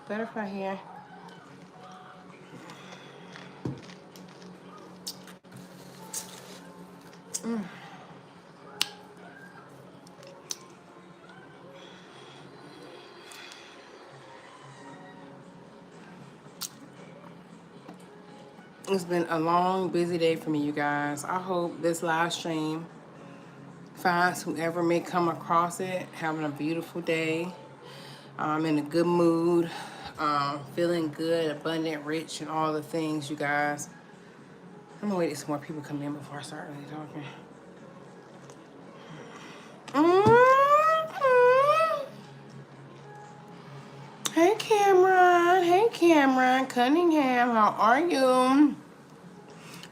Butterfly here. It's been a long, busy day for me, you guys. I hope this live stream finds whoever may come across it having a beautiful day. In a good mood, feeling good, abundant, rich, and all the things, you guys. I'm gonna wait till some more people come in before I start really talking. Mhm. Hey Cameron, hey Cameron Cunningham, how are you?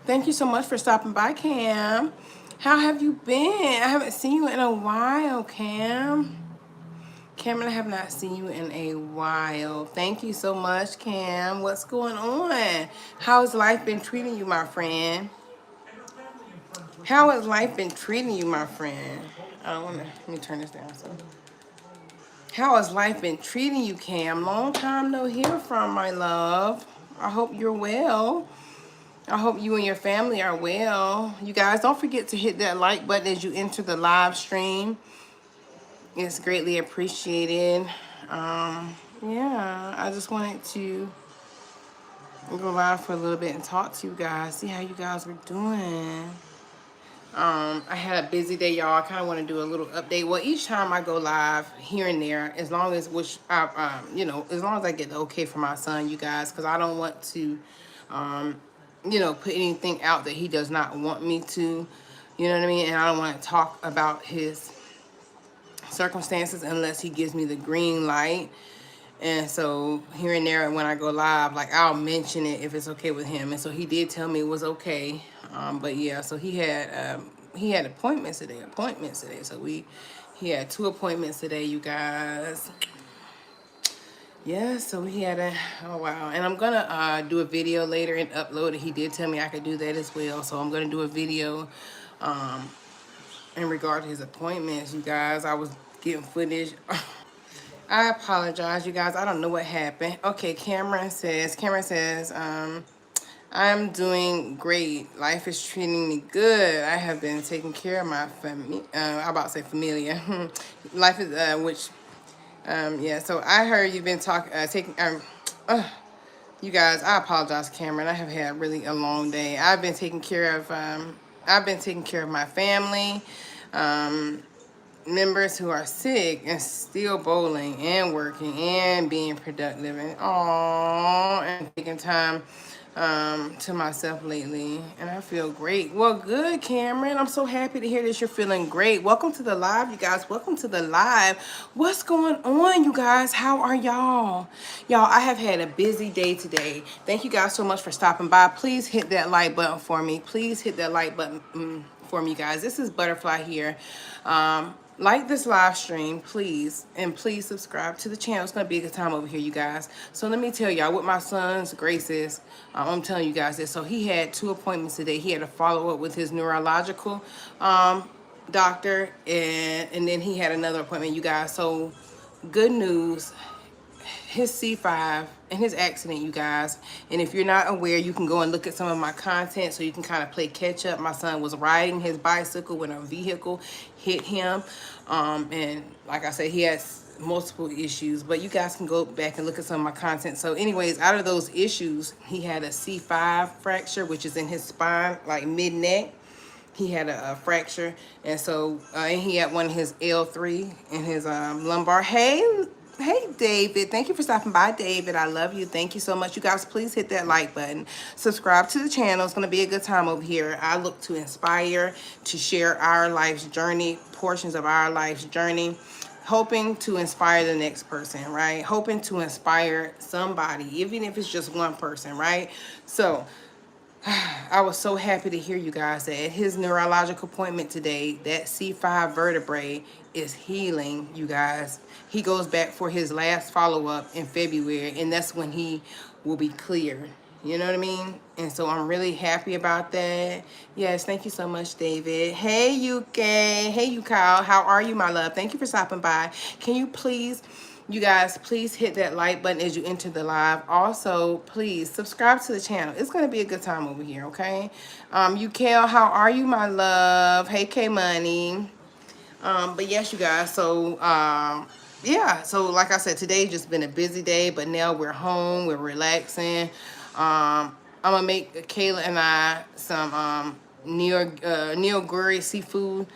Thank you so much for stopping by, Cam. How have you been? I haven't seen you in a while, Cam. Cameron, I have not seen you in a while. Thank you so much, Cam. What's going on? How's life been treating you, my friend? How has life been treating you, my friend? I don't want to, let me turn this down. So, how has life been treating you, Cam? Long time no hear from, my love. I hope you're well. I hope you and your family are well. You guys, don't forget to hit that like button as you enter the live stream. It's greatly appreciated. Yeah, I just wanted to go live for a little bit and talk to you guys, see how you guys were doing. I had a busy day, y'all. I kind of want to do a little update. Well, each time I go live here and there, as long as as long as I get the okay from my son, you guys, because I don't want to, put anything out that he does not want me to. You know what I mean? And I don't want to talk about his circumstances unless he gives me the green light. And so here and there when I go live, like I'll mention it if it's okay with him. And so he did tell me it was okay. But yeah, so he had appointments today. So he had 2 appointments today, you guys. Yeah, so he had oh wow. And I'm gonna do a video later and upload it. He did tell me I could do that as well. So I'm gonna do a video in regard to his appointments, you guys. I was getting footage. I apologize, you guys. I don't know what happened. Okay, Cameron says, I'm doing great. Life is treating me good. I have been taking care of my family. I'm about to say familia. Life is, yeah. So I heard you've been you guys, I apologize, Cameron. I have had really a long day. I've been taking care of my family. Members who are sick and still bowling and working and being productive and taking time to myself lately, and I feel great. Well, good, Cameron. I'm so happy to hear that you're feeling great. Welcome to the live, you guys. Welcome to the live. What's going on, you guys? How are y'all? Y'all, I have had a busy day today. Thank you guys so much for stopping by. Please hit that like button for me. Please hit that like button for me, guys. This is Butterfly here. Like this live stream, please, and please subscribe to the channel. It's gonna be a good time over here, you guys. So let me tell y'all what my son's grace is. I'm telling you guys this. So he had 2 appointments today. He had a follow-up with his neurological doctor, and then he had another appointment, you guys. So good news, his C5 and his accident, you guys. And if you're not aware, you can go and look at some of my content so you can kind of play catch up. My son was riding his bicycle when a vehicle hit him. And like I said, he has multiple issues, but you guys can go back and look at some of my content. So anyways, out of those issues, he had a C5 fracture, which is in his spine, like mid-neck. He had a fracture, and so and he had one of his L3 in his lumbar. Hey, David. Thank you for stopping by, David. I love you. Thank you so much. You guys, please hit that like button. Subscribe to the channel. It's going to be a good time over here. I look to inspire, to share our life's journey, portions of our life's journey, hoping to inspire the next person, right? Hoping to inspire somebody, even if it's just one person, right? So I was so happy to hear, you guys, that at his neurological appointment today, that C5 vertebrae is healing, you guys. He goes back for his last follow-up in February, and that's when he will be clear. You know what I mean? And so I'm really happy about that. Yes, thank you so much, David. Hey, UK. Hey, you, Kyle. How are you, my love? Thank you for stopping by. Can you please You guys, please hit that like button as you enter the live. Also, please subscribe to the channel. It's going to be a good time over here, okay? Ukale, how are you, my love? Hey, K Money. But yes, you guys, so yeah, so like I said, today just been a busy day, but now we're home, we're relaxing. I'm gonna make Kayla and I some nigiri seafood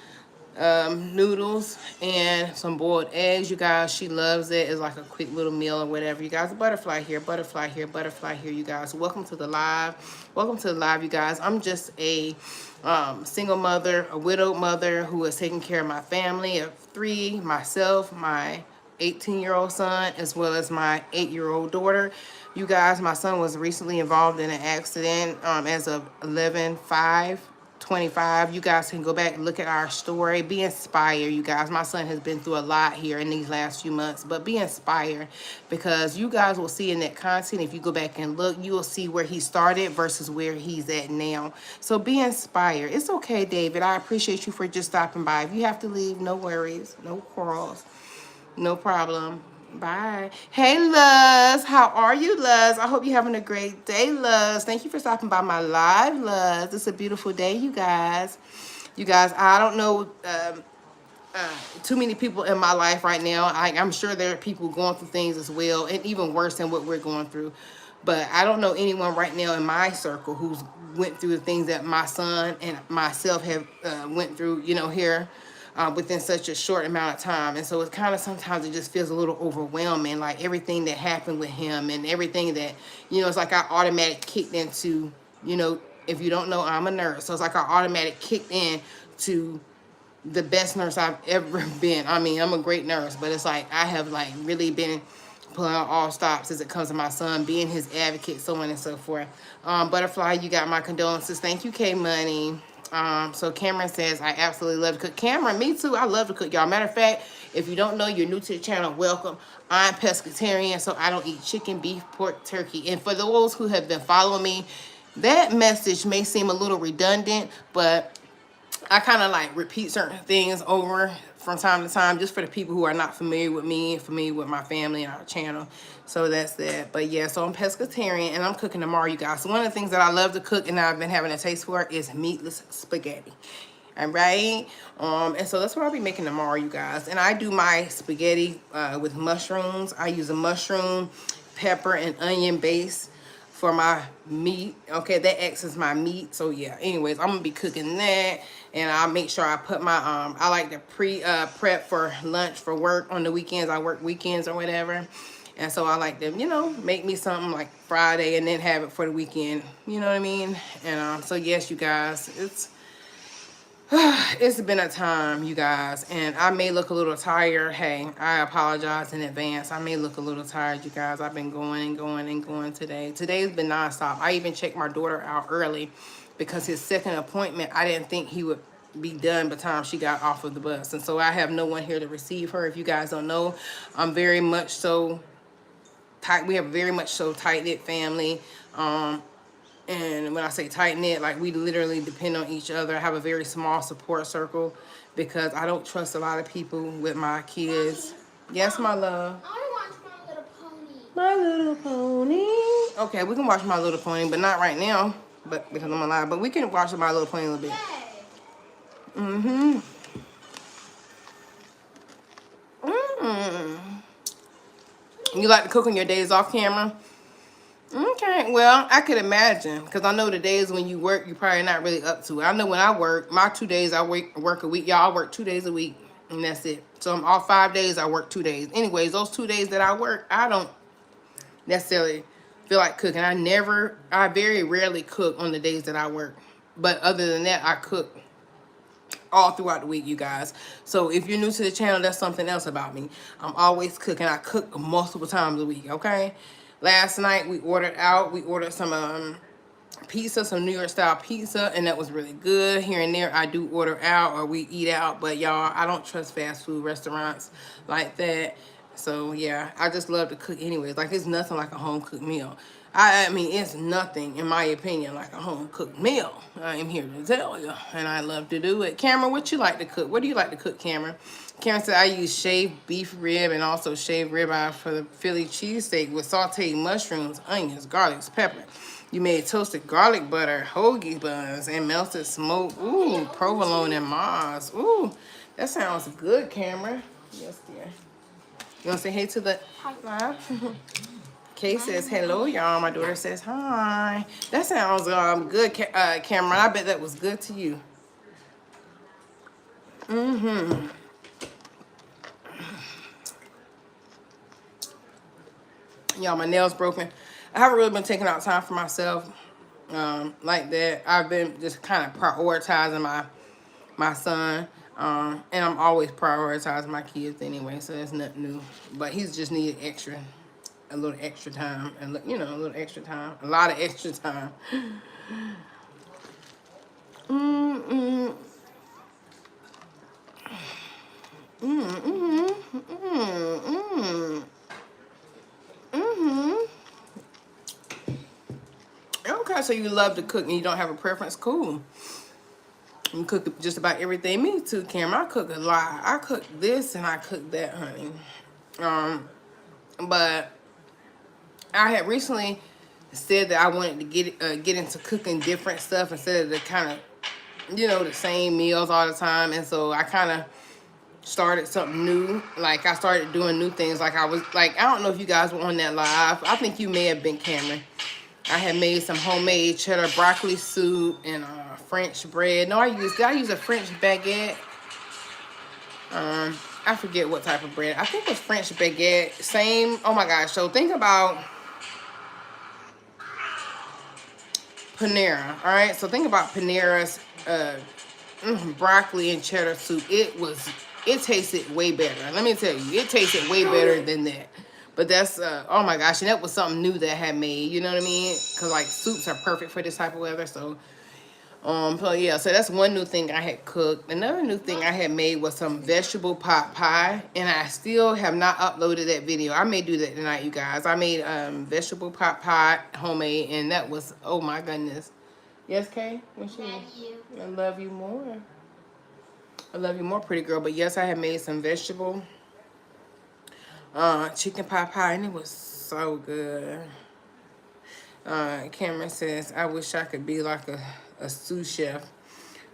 noodles and some boiled eggs. You guys, she loves it. It's like a quick little meal or whatever. You guys, butterfly here, butterfly here, butterfly here. You guys, welcome to the live. Welcome to the live, you guys. I'm just a single mother, a widowed mother who is taking care of my family of 3, myself, my 18-year-old son, as well as my 8-year-old daughter. You guys, my son was recently involved in an accident as of 11/5/25. You guys can go back and look at our story. Be inspired, you guys. My son has been through a lot here in these last few months, but be inspired, because you guys will see in that content, if you go back and look, you will see where he started versus where he's at now. So be inspired. It's okay, David. I appreciate you for just stopping by. If you have to leave, no worries, no quarrels, no problem. Bye. Hey, Luz. How are you, Luz? I hope you're having a great day, Luz. Thank you for stopping by my live, Luz. It's a beautiful day, you guys. You guys, I don't know too many people in my life right now. I'm sure there are people going through things as well, and even worse than what we're going through. But I don't know anyone right now in my circle who's went through the things that my son and myself have went through, you know, here within such a short amount of time. And so it's kind of, sometimes it just feels a little overwhelming, like everything that happened with him and everything that, you know, it's like I automatic kicked into, you know, if you don't know, I'm a nurse. So it's like I automatic kicked in to the best nurse I've ever been. I mean, I'm a great nurse, but it's like I have like really been pulling out all stops as it comes to my son, being his advocate, so on and so forth. Butterfly, you got my condolences. Thank you, K Money. So Cameron says, I absolutely love to cook. Cameron, me too. I love to cook, y'all. Matter of fact, if you don't know, you're new to the channel, welcome. I'm pescatarian, so I don't eat chicken, beef, pork, turkey. And for those who have been following me, that message may seem a little redundant, but I kind of like repeat certain things over from time to time, just for the people who are not familiar with me and familiar with my family and our channel. So that's that. But yeah, so I'm pescatarian and I'm cooking tomorrow, you guys. So one of the things that I love to cook and I've been having a taste for is meatless spaghetti. All right. And so that's what I'll be making tomorrow, you guys. And I do my spaghetti with mushrooms. I use a mushroom, pepper, and onion base for my meat. Okay, that acts as my meat. So yeah, anyways, I'm gonna be cooking that, and I'll make sure I put my I like to prep for lunch for work on the weekends. I work weekends or whatever, and so I like to, you know, make me something like Friday and then have it for the weekend, you know what I mean? And so yes, you guys, it's been a time, you guys, and I may look a little tired. Hey, I apologize in advance. I may look a little tired, you guys. I've been going and going and going today. Today's been nonstop. I even checked my daughter out early because his second appointment, I didn't think he would be done by the time she got off of the bus. And so I have no one here to receive her. If you guys don't know, I'm very much so tight. We have a very much so tight-knit family. And when I say tight-knit, like we literally depend on each other. I have a very small support circle because I don't trust a lot of people with my kids. Yes, my love. I want to watch My Little Pony. My Little Pony. Okay, we can watch My Little Pony, but not right now. But because I'm alive. But we can watch My Little Pony a little bit. Mm-hmm. You like to cook on your days off, camera? Okay, well, I could imagine, because I know the days when you work, you're probably not really up to it. I know when I work, my 2 days I work a week. Y'all, I work 2 days a week, and that's it. So I'm off 5 days, I work 2 days. Anyways, those 2 days that I work, I don't necessarily feel like cooking. I very rarely cook on the days that I work. But other than that, I cook all throughout the week, you guys. So if you're new to the channel, that's something else about me. I'm always cooking. I cook multiple times a week, okay? Last night we ordered out. We ordered some pizza, some New York style pizza, and that was really good. Here and there I do order out or we eat out, but y'all, I don't trust fast food restaurants like that. So yeah, I just love to cook anyways. Like, there's nothing like a home cooked meal. I mean, it's nothing, in my opinion, like a home cooked meal. I am here to tell you, and I love to do it. Cameron, what you like to cook? What do you like to cook, Cameron? Cameron said, I use shaved beef rib and also shaved ribeye for the Philly cheesesteak with sauteed mushrooms, onions, garlics, pepper. You made toasted garlic butter, hoagie buns, and melted smoke. Ooh, provolone and Mars. Ooh, that sounds good, Cameron. Yes, dear. You want to say hey to the live? Kay says hello, y'all. My daughter says hi. That sounds good, Cameron. I bet that was good to you. Y'all, my nails broken. I haven't really been taking out time for myself like that. I've been just kind of prioritizing my son. And I'm always prioritizing my kids anyway, so that's nothing new. But he's just needed a little extra time, and you know, a little extra time, a lot of extra time. Mm-mm. Mm-mm. Mm-mm. Mm-hmm. Okay, so you love to cook and you don't have a preference. Cool. You cook just about everything. Me too, Cameron. I cook a lot. I cook this and I cook that, honey. But I had recently said that I wanted to get into cooking different stuff instead of the kind of, you know, the same meals all the time. And so I kind of started something new. Like I started doing new things. Like I don't know if you guys were on that live. I think you may have been, Cameron. I had made some homemade cheddar broccoli soup and French bread. No, did I use a French baguette? I forget what type of bread. I think it was French baguette. Same. Oh my gosh. So think about Panera. All right. So think about Panera's broccoli and cheddar soup. It tasted way better. Let me tell you, it tasted way better than that. But that's, oh my gosh, and that was something new that I had made, you know what I mean? Because, like, soups are perfect for this type of weather, so yeah, so that's one new thing I had cooked. Another new thing I had made was some vegetable pot pie, and I still have not uploaded that video. I may do that tonight, you guys. I made vegetable pot pie, homemade, and that was, oh my goodness. Yes, Kay? Love you. I love you more. I love you more, pretty girl. But yes, I had made some vegetable chicken pot pie, and it was so good. Cameron says, I wish I could be like a sous chef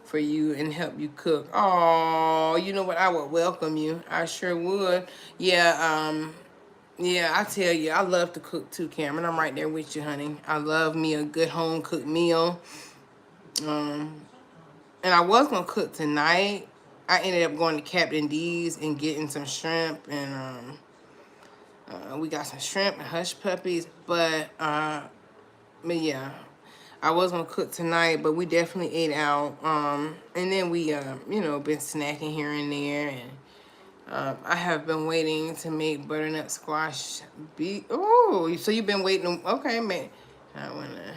for you and help you cook. Oh, you know what? I would welcome you. I sure would. Yeah, yeah, I tell you, I love to cook too, Cameron. I'm right there with you, honey. I love me a good home cooked meal. And I was gonna cook tonight. I ended up going to Captain D's and getting some shrimp, and we got some shrimp and hush puppies. But yeah, I was gonna cook tonight, but we definitely ate out. And then we you know, been snacking here and there, and I have been waiting to make butternut squash beef. Oh, so you've been waiting? Okay, man. I wanna.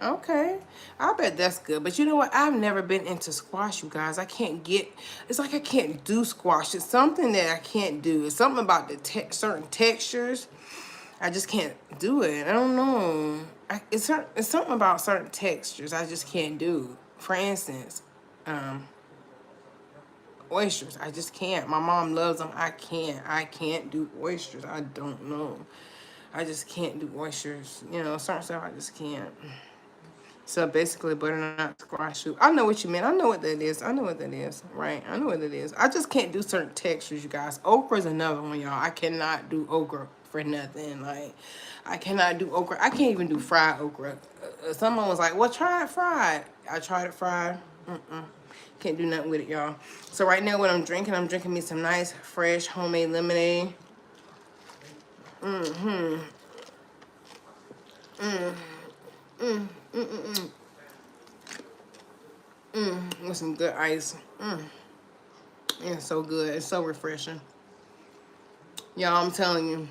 Okay, I bet that's good. But you know what? I've never been into squash, you guys. I can't get, it's like I can't do squash. It's something that I can't do. It's something about the certain textures. I just can't do it. I don't know. It's something about certain textures I just can't do. For instance, oysters. I just can't. My mom loves them. I can't do oysters. I don't know. I just can't do oysters. You know, certain stuff I just can't. So basically, butternut squash soup. I know what you mean. I know what that is. I know what that is. Right. I know what it is. I just can't do certain textures, you guys. Okra is another one, y'all. I cannot do okra for nothing. Like, I cannot do okra. I can't even do fried okra. Someone was like, well, try it fried. I tried it fried. Can't do nothing with it, y'all. So right now, what I'm drinking me some nice, fresh, homemade lemonade. With some good ice. It's so good. It's so refreshing. Y'all, I'm telling you,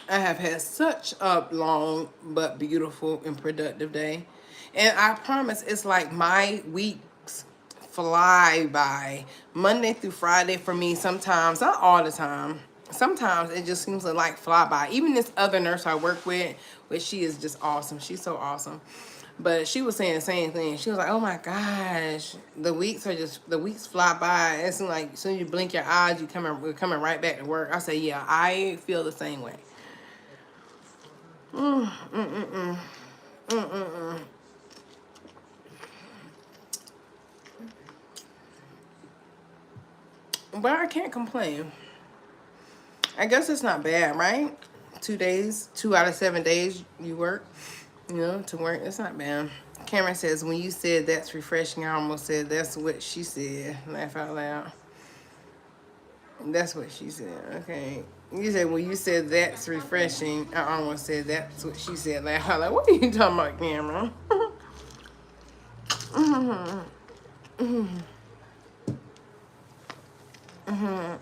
I have had such a long but beautiful and productive day. And I promise it's like my weeks fly by. Monday through Friday for me sometimes, not all the time. sometimes it just seems to like fly by. Even this other nurse I work with, which she is just awesome. She's so awesome. But she was saying the same thing. She was like, "Oh my gosh, the weeks fly by. It's like as soon as you blink your eyes, we're coming right back to work." I say, "Yeah, I feel the same way." Mm, mm, mm, mm, mm, mm, mm. But I can't complain. I guess it's not bad, right? 2 days, 2 out of 7 days you work, to work. It's not bad. Cameron says, when you said that's refreshing, I almost said that's what she said. Laugh out loud. That's what she said. Okay. You said, when you said that's refreshing, I almost said that's what she said. Laugh out loud. What are you talking about, Cameron? Mm-hmm. Mm-hmm. Mm-hmm.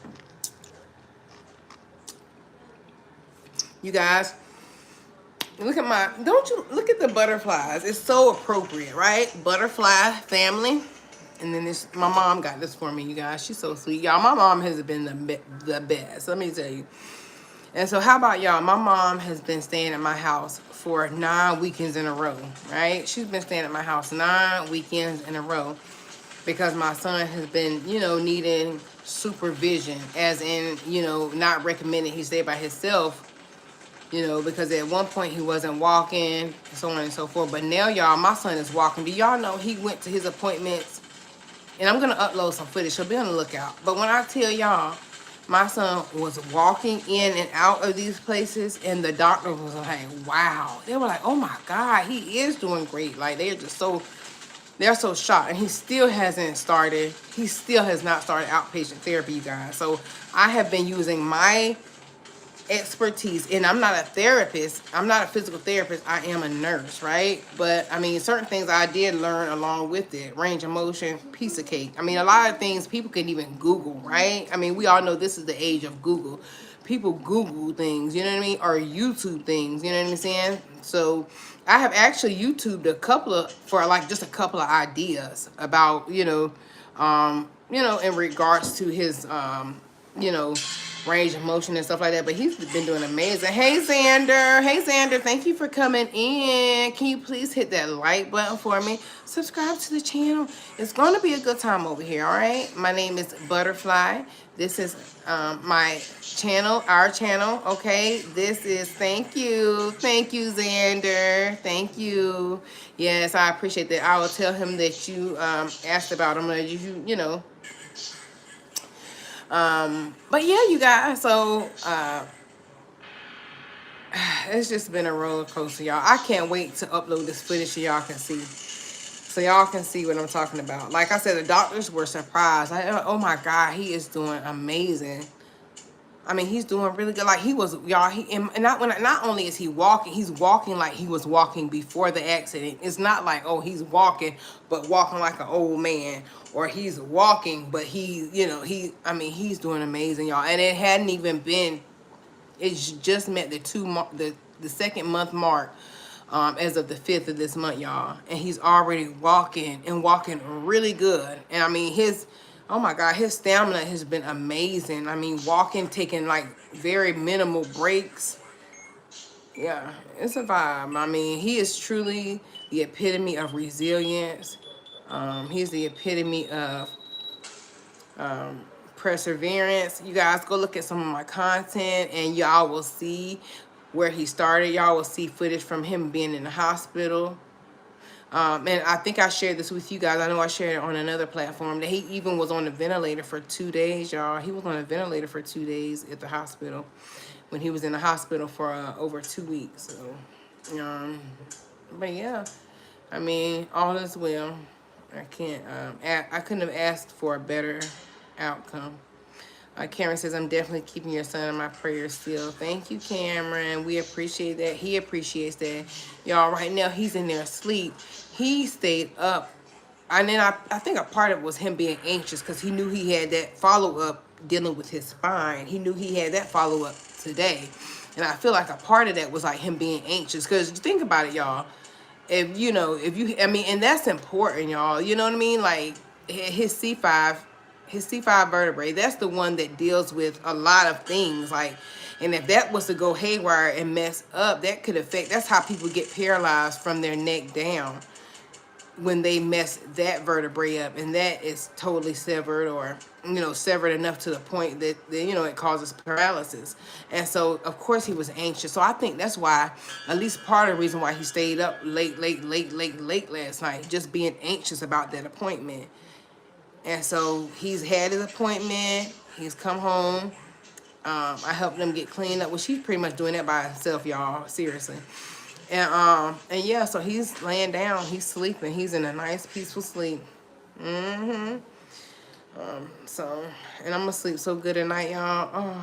You guys, look at don't you look at the butterflies? It's so appropriate, right? Butterfly family. And then my mom got this for me, you guys. She's so sweet. Y'all, my mom has been the best. Let me tell you. And so how about y'all? My mom has been staying at my house for 9 weekends in a row, right? She's been staying at my house 9 weekends in a row because my son has been, needing supervision, as in, not recommending he stay by himself, because at one point he wasn't walking, so on and so forth. But now, y'all, my son is walking. Do y'all know he went to his appointments? And I'm going to upload some footage, so be on the lookout. But when I tell y'all, my son was walking in and out of these places, and the doctor was like, wow. They were like, oh my God, he is doing great. Like, they're so shocked. And he still has not started outpatient therapy, you guys. So I have been using my expertise, and I'm not a therapist, I'm not a physical therapist, I am a nurse, right? But I mean, certain things I did learn along with it. Range of motion, piece of cake. I mean, a lot of things people can even Google, right? I mean, we all know this is the age of Google. People Google things, you know what I mean, or YouTube things, you know what I'm saying? So I have actually YouTubed just a couple of ideas about, in regards to his you know range of motion and stuff like that. But he's been doing amazing. Hey Xander, thank you for coming in. Can you please hit that like button for me? Subscribe to the channel. It's going to be a good time over here. All right, my name is Butterfly. This is my channel, our channel. Okay, this is thank you Xander, thank you. Yes, I appreciate that. I will tell him that you asked about him. But yeah, you guys, so it's just been a roller coaster, y'all. I can't wait to upload this footage so y'all can see. So y'all can see what I'm talking about. Like I said, the doctors were surprised. Oh my God, he is doing amazing. I mean, he's doing really good. Like he was, y'all. Not only is he walking, he's walking like he was walking before the accident. It's not like, oh, he's walking, but walking like an old man, or he's walking, but he's doing amazing, y'all. And it hadn't even been. It's just met the second month mark, as of the 5th of this month, y'all. And he's already walking really good. And I mean, oh my God, his stamina has been amazing. I mean, walking, taking like very minimal breaks. Yeah, it's a vibe. I mean, he is truly the epitome of resilience. He's the epitome of perseverance. You guys go look at some of my content and y'all will see where he started. Y'all will see footage from him being in the hospital. And I think I shared this with you guys. I know I shared it on another platform that he even was on the ventilator for 2 days, y'all. He was on a ventilator for 2 days at the hospital when he was in the hospital for over 2 weeks. So, but yeah, I mean, all is well. I couldn't have asked for a better outcome. Cameron says, I'm definitely keeping your son in my prayers still. Thank you, Cameron. We appreciate that. He appreciates that. Y'all, right now, he's in there asleep. He stayed up. And then I think a part of it was him being anxious because he knew he had that follow-up dealing with his spine. He knew he had that follow-up today. And I feel like a part of that was like him being anxious. Because think about it, y'all. And that's important, y'all. You know what I mean? Like his C5 his C5 vertebrae, that's the one that deals with a lot of things. Like, and if that was to go haywire and mess up, that could affect, that's how people get paralyzed from their neck down, when they mess that vertebrae up, and that is totally severed, or severed enough to the point that it causes paralysis. And so of course he was anxious. So I think that's why, at least part of the reason why he stayed up late last night, just being anxious about that appointment. And so he's had his appointment, he's come home. I helped him get cleaned up. Well, she's pretty much doing that by herself, y'all, seriously. And yeah, so he's laying down, he's sleeping, he's in a nice peaceful sleep. So, and I'm gonna sleep so good tonight, y'all.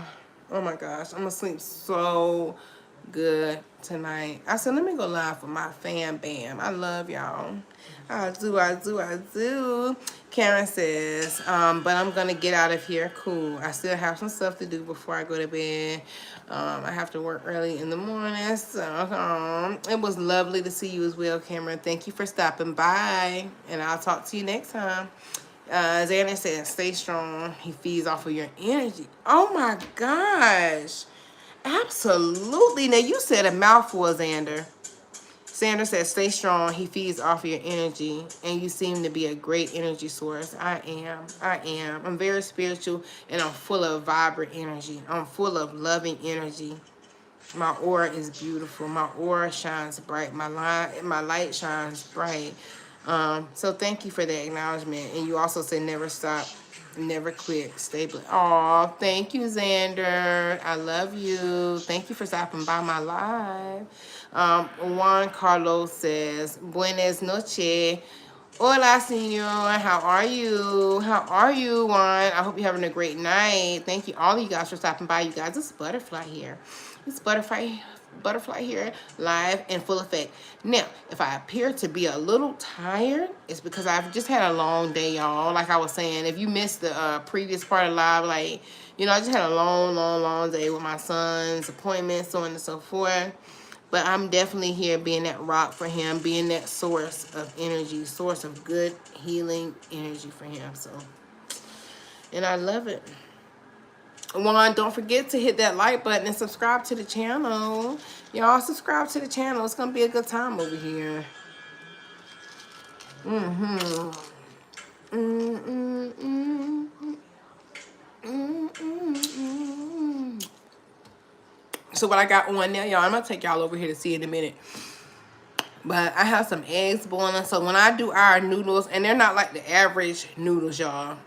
Oh my gosh, I'm gonna sleep so good tonight. I said, let me go live for my fam bam. I love y'all. I do. Karen says, but I'm gonna get out of here. Cool. I still have some stuff to do before I go to bed. I have to work early in the morning. So it was lovely to see you as well, Cameron. Thank you for stopping by, and I'll talk to you next time. Xander says, stay strong. He feeds off of your energy. Oh my gosh. Absolutely. Now you said a mouthful, Xander. Xander says, stay strong. He feeds off of your energy, and you seem to be a great energy source. I am. I'm very spiritual, and I'm full of vibrant energy. I'm full of loving energy. My aura is beautiful. My aura shines bright. My light shines bright. So thank you for that acknowledgement. And you also say never stop, never quit, stay blessed. Aw, thank you, Xander. I love you. Thank you for stopping by my live. Juan Carlos says, buenas noches. Hola, señor. How are you? How are you, Juan? I hope you're having a great night. Thank you, all of you guys, for stopping by. You guys, it's Butterfly here. It's Butterfly here, live and full effect. Now, if I appear to be a little tired, it's because I've just had a long day, y'all. Like I was saying, if you missed the previous part of live, I just had a long day with my son's appointments, so on and so forth. But I'm definitely here being that rock for him, being that source of energy, source of good healing energy for him. So, and I love it. One, don't forget to hit that like button and subscribe to the channel. Y'all subscribe to the channel. It's gonna be a good time over here. So what I got on there, y'all, I'm gonna take y'all over here to see in a minute. But I have some eggs boiling. So when I do our noodles, and they're not like the average noodles, y'all.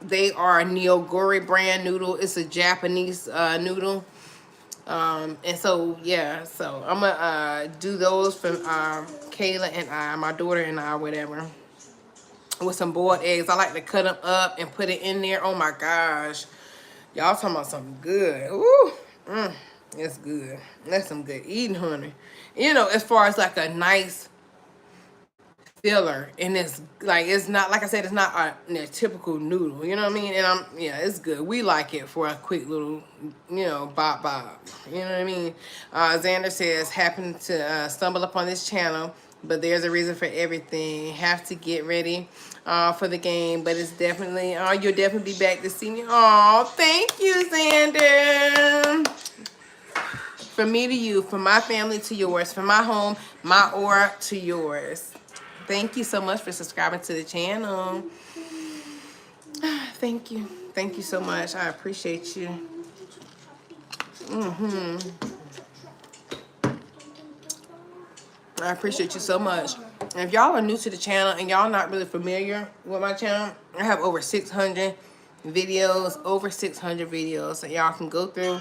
They are a Neoguri brand noodle. It's a Japanese noodle. And so, yeah. So I'm gonna do those for Kayla and I, my daughter and I, whatever. With some boiled eggs. I like to cut them up and put it in there. Oh my gosh. Y'all talking about something good. Ooh. It's good. That's some good eating, honey. As far as like a nice filler, and it's not, like I said, it's not a typical noodle, you know what I mean? And it's good. We like it for a quick little, bop, you know what I mean? Xander says, happened to stumble upon this channel, but there's a reason for everything. Have to get ready for the game, but it's definitely, you'll definitely be back to see me. Oh, thank you, Xander. From me to you, from my family to yours, from my home, my aura to yours. Thank you so much for subscribing to the channel. Thank you. Thank you so much. I appreciate you. I appreciate you so much. And if y'all are new to the channel and y'all not really familiar with my channel, I have over 600 videos, so y'all can go through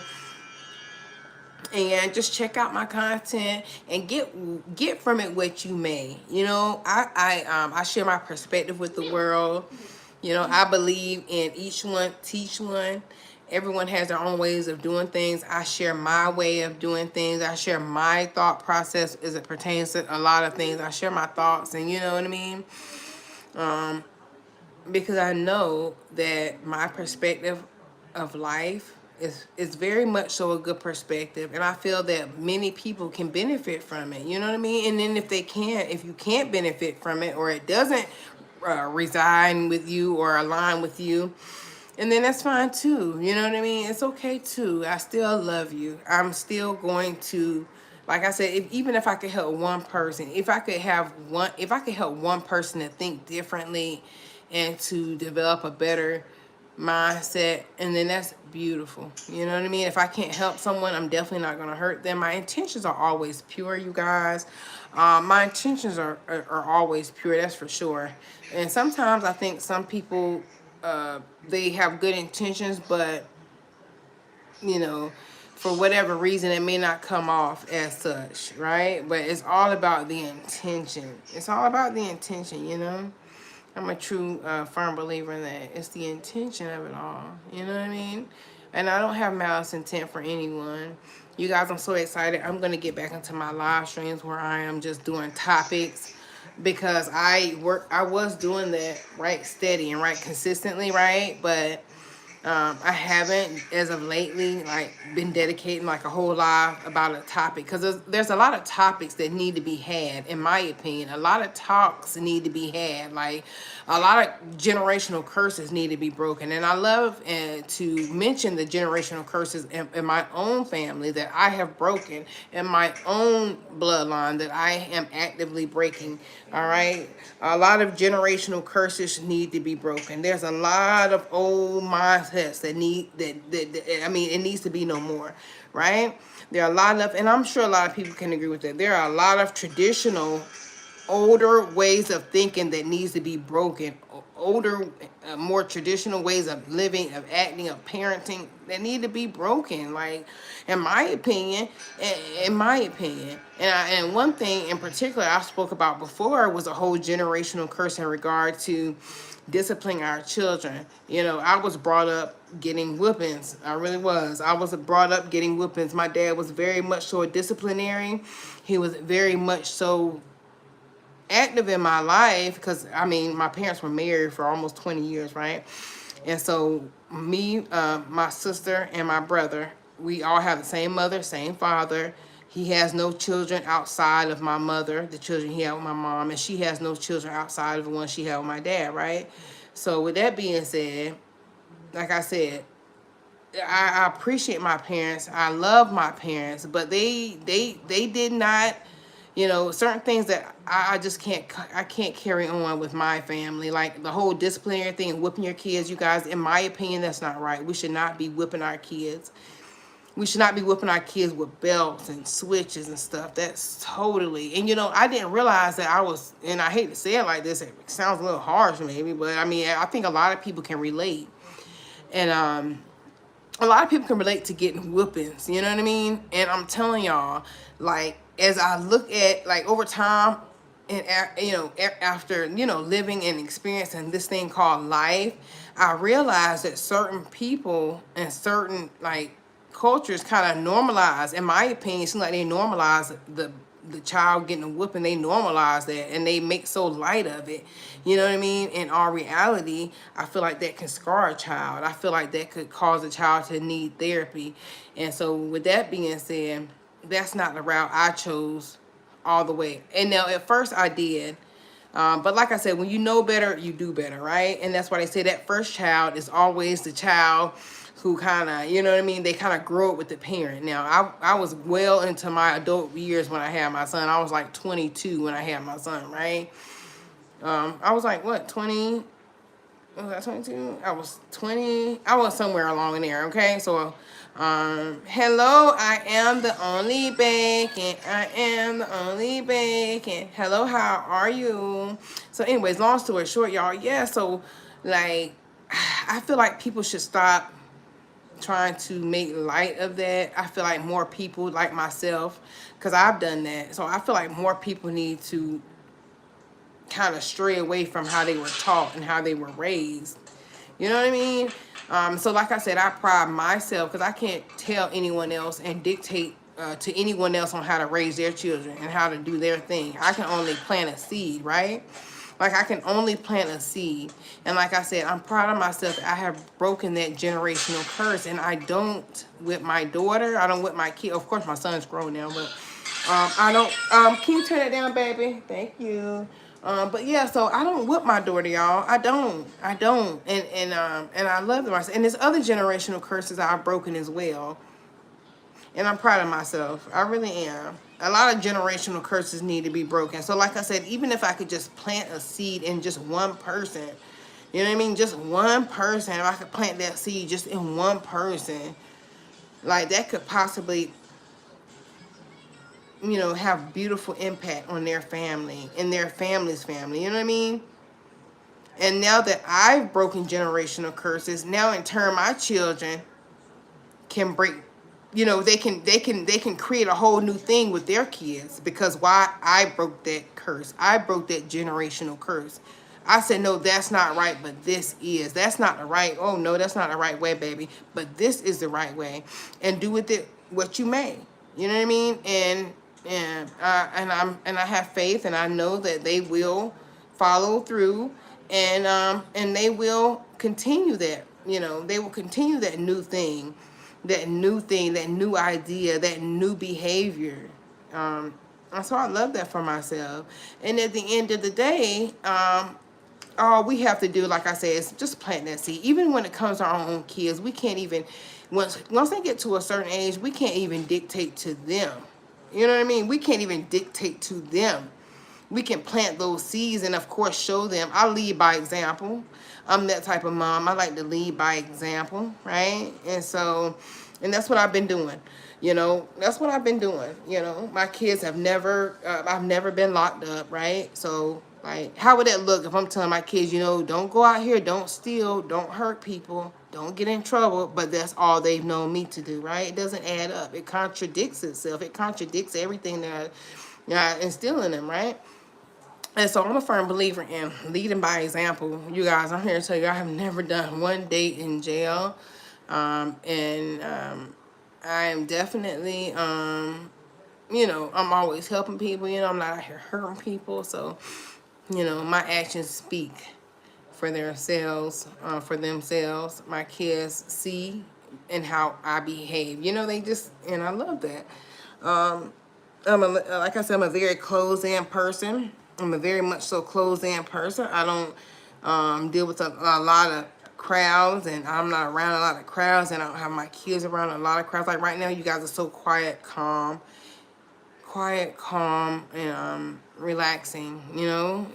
and just check out my content and get from it what you may. I share my perspective with the world. I believe in each one teach one. Everyone has their own ways of doing things. I share my way of doing things. I share my thought process as it pertains to a lot of things. I share my thoughts, and you know what I mean? Because I know that my perspective of life is very much so a good perspective, and I feel that many people can benefit from it, you know what I mean? And then if you can't benefit from it, or it doesn't reside with you or align with you. And then that's fine too. You know what I mean? It's okay too. I still love you. I'm still going to, like I said, even if I could help one person, if I could help one person to think differently and to develop a better mindset, and then that's beautiful. You know what I mean? If I can't help someone, I'm definitely not going to hurt them. My intentions are always pure, you guys. My intentions are always pure, that's for sure. And sometimes I think some people, they have good intentions, but you know, for whatever reason, it may not come off as such, right? But it's all about the intention. It's all about the intention, you know? I'm a true, firm believer in that. It's the intention of it all. You know what I mean? And I don't have malice intent for anyone. You guys, I'm so excited. I'm going to get back into my live streams where I am just doing topics, because I was doing that right steady and right consistently, right? But I haven't, as of lately, like been dedicating like a whole live about a topic, because there's a lot of topics that need to be had, in my opinion. A lot of talks need to be had. Like a lot of generational curses need to be broken. And I love to mention the generational curses in my own family that I have broken, in my own bloodline that I am actively breaking. All right. A lot of generational curses need to be broken. There's a lot of old mindsets that I mean, it needs to be no more, right? There are a lot of, and I'm sure a lot of people can agree with that. There are a lot of traditional, older ways of thinking that needs to be broken. Older, more traditional ways of living, of acting, of parenting that need to be broken. Like, in my opinion, and one thing in particular I spoke about before was a whole generational curse in regard to disciplining our children. You know, I was brought up getting whoopings. I really was. I was brought up getting whoopings. My dad was very much so a disciplinarian. He was very much so active in my life, because I mean, my parents were married for almost 20 years, right? And so me, my sister, and my brother, we all have the same mother, same father. He has no children outside of my mother, the children he had with my mom, and she has no children outside of the one she had with my dad, right? So with that being said, like I said, I appreciate my parents. I love my parents, but they did not, you know, certain things that I just can't carry on with my family. Like the whole disciplinary thing, whooping your kids, you guys, in my opinion, that's not right. We should not be whipping our kids. We should not be whipping our kids with belts and switches and stuff. That's totally, and you know, I didn't realize that I was, and I hate to say it like this, it sounds a little harsh maybe, but I mean, I think a lot of people can relate. And a lot of people can relate to getting whoopings, you know what I mean? And I'm telling y'all, like, as I look at, like, over time, and you know, after, you know, living and experiencing this thing called life, I realized that certain people and certain, like, cultures kind of normalize, in my opinion, it seems like they normalize the child getting a whooping. They normalize that and they make so light of it. You know what I mean? In our reality, I feel like that can scar a child. I feel like that could cause a child to need therapy. And so with that being said, that's not the route I chose all the way. And now at first I did. But like I said, when you know better, you do better, right? And that's why they say that first child is always the child who kind of, you know what I mean, they kind of grow up with the parent. Now, I was well into my adult years when I had my son. I was like 22 when I had my son, right? I was like, what, 20? Was I 22? I was 20. I was somewhere along in there, okay? So, hello, I am the only bacon. I am the only bacon. Hello, how are you? So anyways, long story short, y'all, yeah, so, like, I feel like people should stop trying to make light of that. I feel like more people like myself, because I've done that. So I feel like more people need to kind of stray away from how they were taught and how they were raised. You know what I mean? So like I said, I pride myself, because I can't tell anyone else and dictate to anyone else on how to raise their children and how to do their thing. I can only plant a seed, right? Like, I can only plant a seed. And like I said, I'm proud of myself. I have broken that generational curse. And I don't with my daughter. I don't with my kid. Of course, my son's grown now. But I don't. Can you turn it down, baby? Thank you. But yeah, so I don't whip my daughter, y'all. I don't, and I love them. And there's other generational curses I've broken as well, and I'm proud of myself. I really am. A lot of generational curses need to be broken. So, like I said, even if I could just plant a seed in just one person, you know what I mean? Just one person. If I could plant that seed just in one person, like that could possibly, have beautiful impact on their family and their family's family. You know what I mean? And now that I've broken generational curses, now in turn my children can break, they can create a whole new thing with their kids, because why? I broke that curse. I broke that generational curse. I said, no, that's not right, but this is. That's not the right. Oh no, that's not the right way, baby. But this is the right way. And do with it what you may. You know what I mean? And I have faith, and I know that they will follow through, and they will continue that. They will continue that new thing, that new idea, that new behavior. And so I love that for myself. And at the end of the day, all we have to do, like I said, is just plant that seed. Even when it comes to our own kids, we can't even, once they get to a certain age, we can't even dictate to them. You know what I mean? We can't even dictate to them. We can plant those seeds and, of course, show them. I lead by example. I'm that type of mom. I like to lead by example, right? And that's what I've been doing. That's what I've been doing. My kids have never, I've never been locked up, right? So, like, how would that look if I'm telling my kids, don't go out here, don't steal, don't hurt people, don't get in trouble, but that's all they've known me to do, right? It doesn't add up. It contradicts itself. It contradicts everything that I instill in them, right? And so I'm a firm believer in leading by example. You guys, I'm here to tell you, I have never done one day in jail. And I am definitely, I'm always helping people. I'm not out here hurting people. So, my actions speak for themselves, My kids see and how I behave. And I love that. Like I said, I'm a very closed-in person. I'm a very much so closed-in person. I don't deal with a lot of crowds, and I'm not around a lot of crowds, and I don't have my kids around a lot of crowds. Like right now, you guys are so quiet, calm, and relaxing.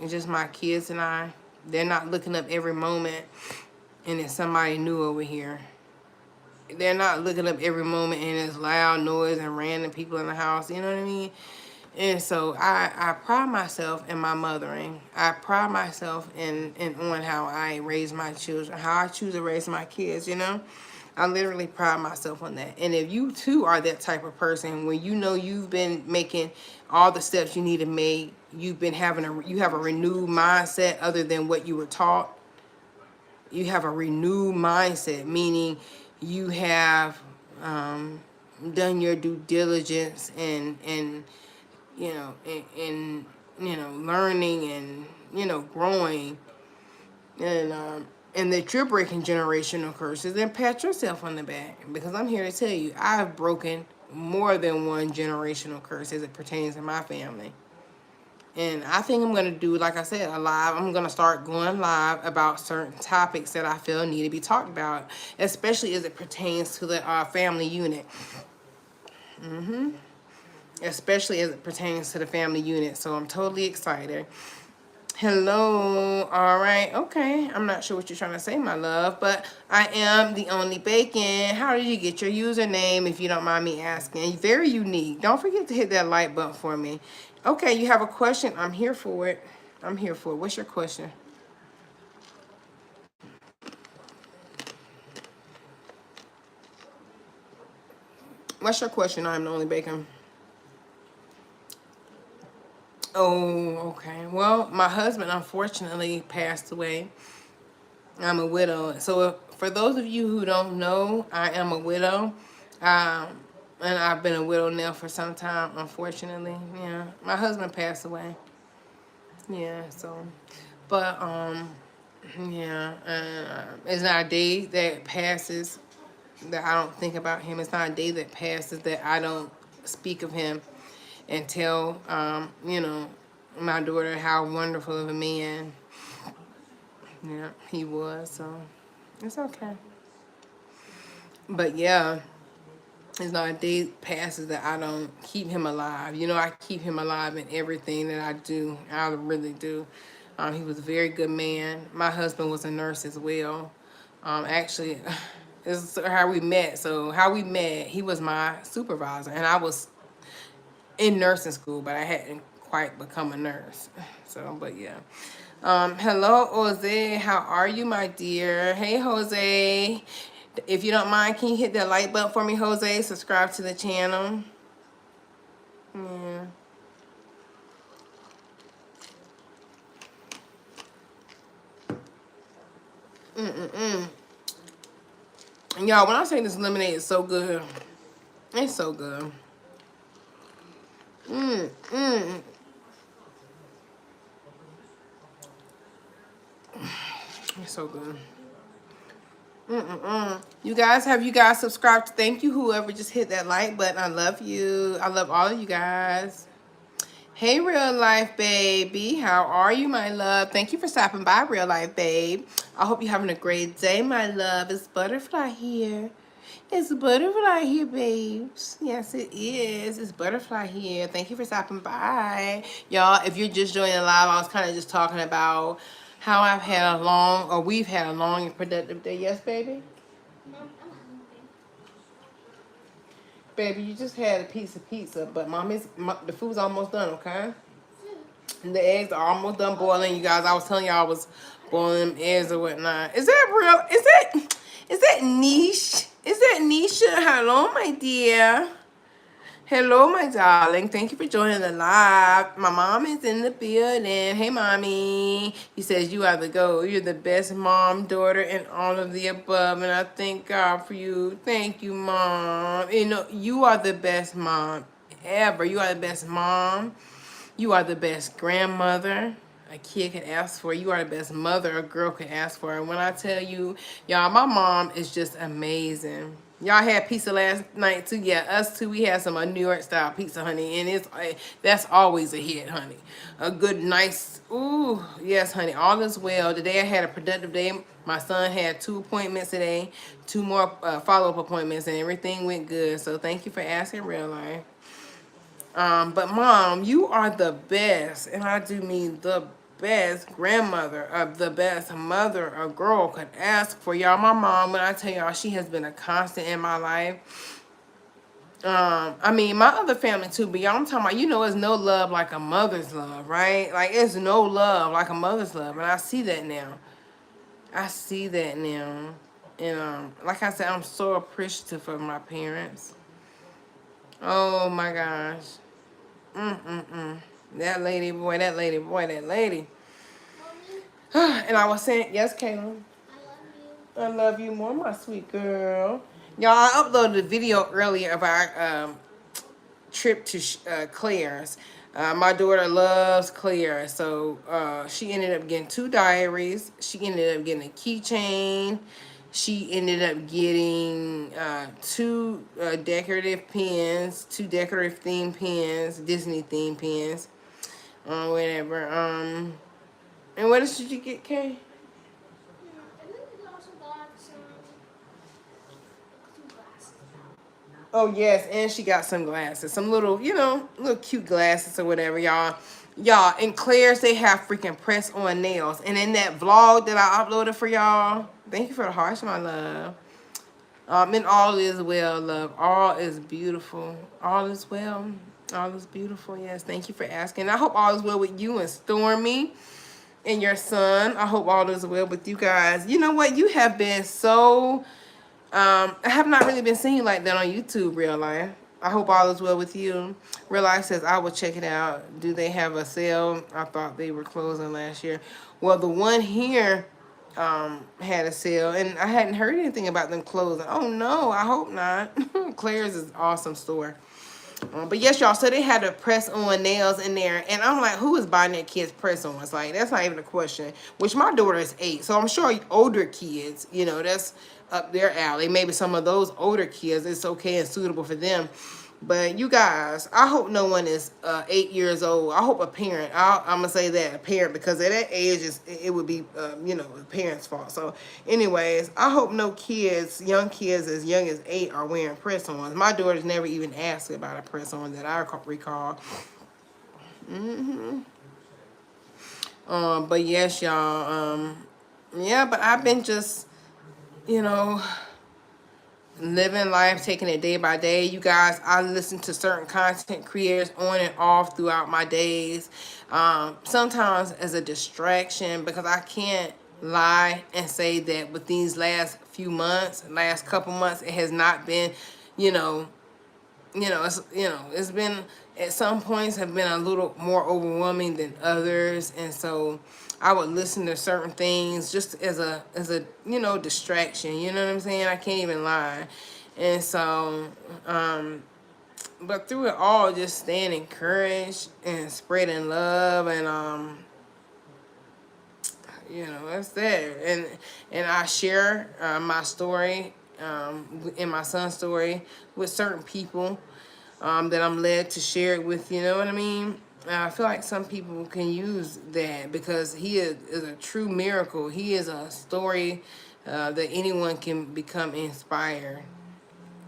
It's just my kids and I. They're not looking up every moment, and there's somebody new over here. They're not looking up every moment, and there's loud noise and random people in the house. You know what I mean? And so I pride myself in my mothering. I pride myself in on how I raise my children, how I choose to raise my kids, I literally pride myself on that. And if you too are that type of person where you've been making all the steps you need to make, you have a renewed mindset other than what you were taught. You have a renewed mindset, meaning you have done your due diligence and learning and growing, and that you're breaking generational curses, then pat yourself on the back, because I'm here to tell you I've broken more than one generational curse as it pertains to my family. And I think I'm going to do, like I said, I'm going to start going live about certain topics that I feel need to be talked about, especially as it pertains to the family unit. Especially as it pertains to the family unit. So I'm totally excited. Hello. All right. Okay. I'm not sure what you're trying to say, my love, but I am the only bacon. How did you get your username, if you don't mind me asking? Very unique. Don't forget to hit that like button for me. Okay. You have a question? I'm here for it. What's your question? What's your question? I'm the only bacon. Oh, okay. Well, my husband unfortunately passed away. I'm a widow. So for those of you who don't know, I am a widow. Um, and I've been a widow now for some time, unfortunately. Yeah. My husband passed away. Yeah, so but yeah, it's not a day that passes that I don't think about him. It's not a day that passes that I don't speak of him and tell my daughter how wonderful of a man, yeah, he was. So it's okay. But yeah, it's not a day passes that I don't keep him alive. You know, I keep him alive in everything that I do. I really do. He was a very good man. My husband was a nurse as well. Actually, this is how we met. So how we met, he was my supervisor, and I was in nursing school, but I hadn't quite become a nurse. So, but yeah. Hello, Jose. How are you, my dear? Hey, Jose. If you don't mind, can you hit that like button for me, Jose? Subscribe to the channel. Yeah. And y'all, when I say this lemonade is so good, it's so good. It's so good. You guys, have you guys subscribed? Thank you, whoever just hit that like button. I love you. I love all of you guys. Hey, real life baby. How are you, my love? Thank you for stopping by, real life babe. I hope you're having a great day, my love. It's Butterfly here. It's Butterfly here, babes. Yes, it is. It's Butterfly here. Thank you for stopping by. Y'all, if you're just joining the live, I was kind of just talking about how I've had a long, or we've had a long and productive day. Yes, baby? Mom, I'm hungry. Baby, you just had a piece of pizza, but the food's almost done, okay? And the eggs are almost done boiling, you guys. I was telling y'all I was boiling them eggs or whatnot. Is that real? Is that niche? Is that Nisha? Hello, my dear. Hello, my darling. Thank you for joining the live. My mom is in the building. Hey, mommy. He says you are the GOAT. You're the best mom, daughter, and all of the above. And I thank God for you. Thank you, mom. You know, you are the best mom ever. You are the best mom. You are the best grandmother a kid could ask for. You are the best mother a girl could ask for. And when I tell you, y'all, my mom is just amazing. Y'all had pizza last night too. Yeah, us too. We had some New York style pizza, honey, and that's always a hit, honey. A good, nice. Ooh, yes, honey. All is well. Today I had a productive day. My son had 2 appointments today, 2 more follow-up appointments, and everything went good. So thank you for asking, real life. But mom, you are the best, and I do mean the best grandmother, of the best mother a girl could ask for. Y'all, my mom, when I tell y'all, she has been a constant in my life. I mean, my other family too, but y'all, I'm talking about, you know, it's no love like a mother's love, right? Like, it's no love like a mother's love, and I see that now. I see that now. And like I said, I'm so appreciative of my parents. Oh my gosh. That lady, boy, that lady, boy, that lady. Mommy, And I was saying, yes, Caitlin. I love you. I love you more, my sweet girl. Y'all, I uploaded a video earlier of our trip to Claire's. My daughter loves Claire, so she ended up getting 2 diaries. She ended up getting a keychain. She ended up getting 2 decorative pins, 2 decorative theme pins, Disney theme pins, whatever. And what else did you get, Kay? And then we also got some glasses. Oh yes, and she got some glasses, some little, you know, little cute glasses or whatever, y'all. Y'all, in Claire's, they have freaking press-on nails. And in that vlog that I uploaded for y'all, thank you for the hearts, my love. And all is well, love. All is beautiful. All is well. All is beautiful. Yes, thank you for asking. I hope all is well with you and Stormy and your son. I hope all is well with you guys. You know what? You have been so... I have not really been seeing you like that on YouTube, real life. I hope all is well with you. Real life says, I will check it out. Do they have a sale? I thought they were closing last year. Well, the one here had a sale, and I hadn't heard anything about them closing. Oh, no, I hope not. Claire's is an awesome store. But yes, y'all, so they had to press on nails in there. And I'm like, who is buying their kids press ons? Like, that's not even a question. Which my daughter is 8. So I'm sure older kids, you know, that's up their alley. Maybe some of those older kids, it's okay and suitable for them. But you guys, I hope no one is 8 years old. I hope a parent. I'm gonna say that a parent, because at that age, it would be a parent's fault. So, anyways, I hope no kids, young kids as young as 8, are wearing press-ons. My daughter's never even asked about a press-on that I recall. But yes, y'all. Yeah, but I've been just, you know, living life, taking it day by day. You guys, I listen to certain content creators on and off throughout my days. Sometimes as a distraction, because I can't lie and say that with these last few months, last couple months, it has not been, you know, it's been, at some points have been a little more overwhelming than others. And so I would listen to certain things just as a distraction, you know what I'm saying? I can't even lie. And so but through it all, just staying encouraged and spreading love, and that's that. And I share my story, and my son's story, with certain people that I'm led to share it with, you know what I mean? I feel like some people can use that, because he is a true miracle. He is a story that anyone can become inspired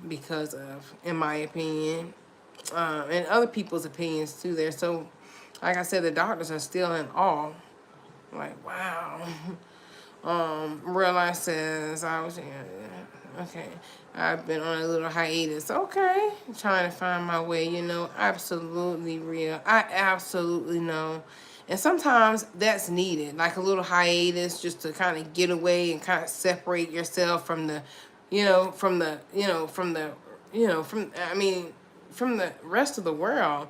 because of, in my opinion, and other people's opinions too. There, so like I said, the doctors are still in awe. Like, wow. Real Life says, okay, I've been on a little hiatus. Okay, trying to find my way, absolutely real. I absolutely know. And sometimes that's needed, like a little hiatus, just to kind of get away and kind of separate yourself from the, from the rest of the world.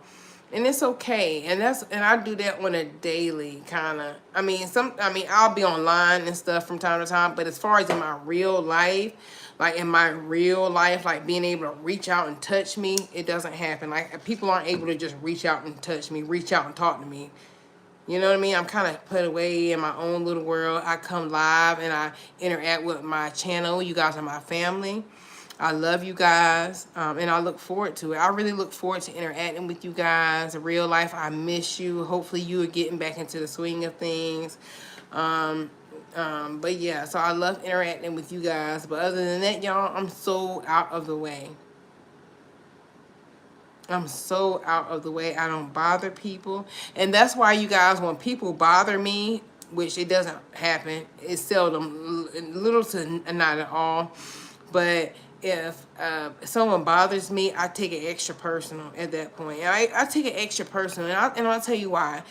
And it's okay. And I do that on a daily kind of. I'll be online and stuff from time to time, but as far as in my real life, like being able to reach out and touch me, it doesn't happen. Like, people aren't able to just reach out and touch me, reach out and talk to me. You know what I mean? I'm kind of put away in my own little world. I come live and I interact with my channel. You guys are my family. I love you guys, and I look forward to it. I really look forward to interacting with you guys. In real life, I miss you. Hopefully, you are getting back into the swing of things. But yeah, so I love interacting with you guys. But other than that, y'all, I'm so out of the way. I'm so out of the way. I don't bother people. And that's why, you guys, when people bother me, which it doesn't happen, it's seldom, little to not at all. But if someone bothers me, I take it extra personal at that point. And I take it extra personal. And I'll tell you why.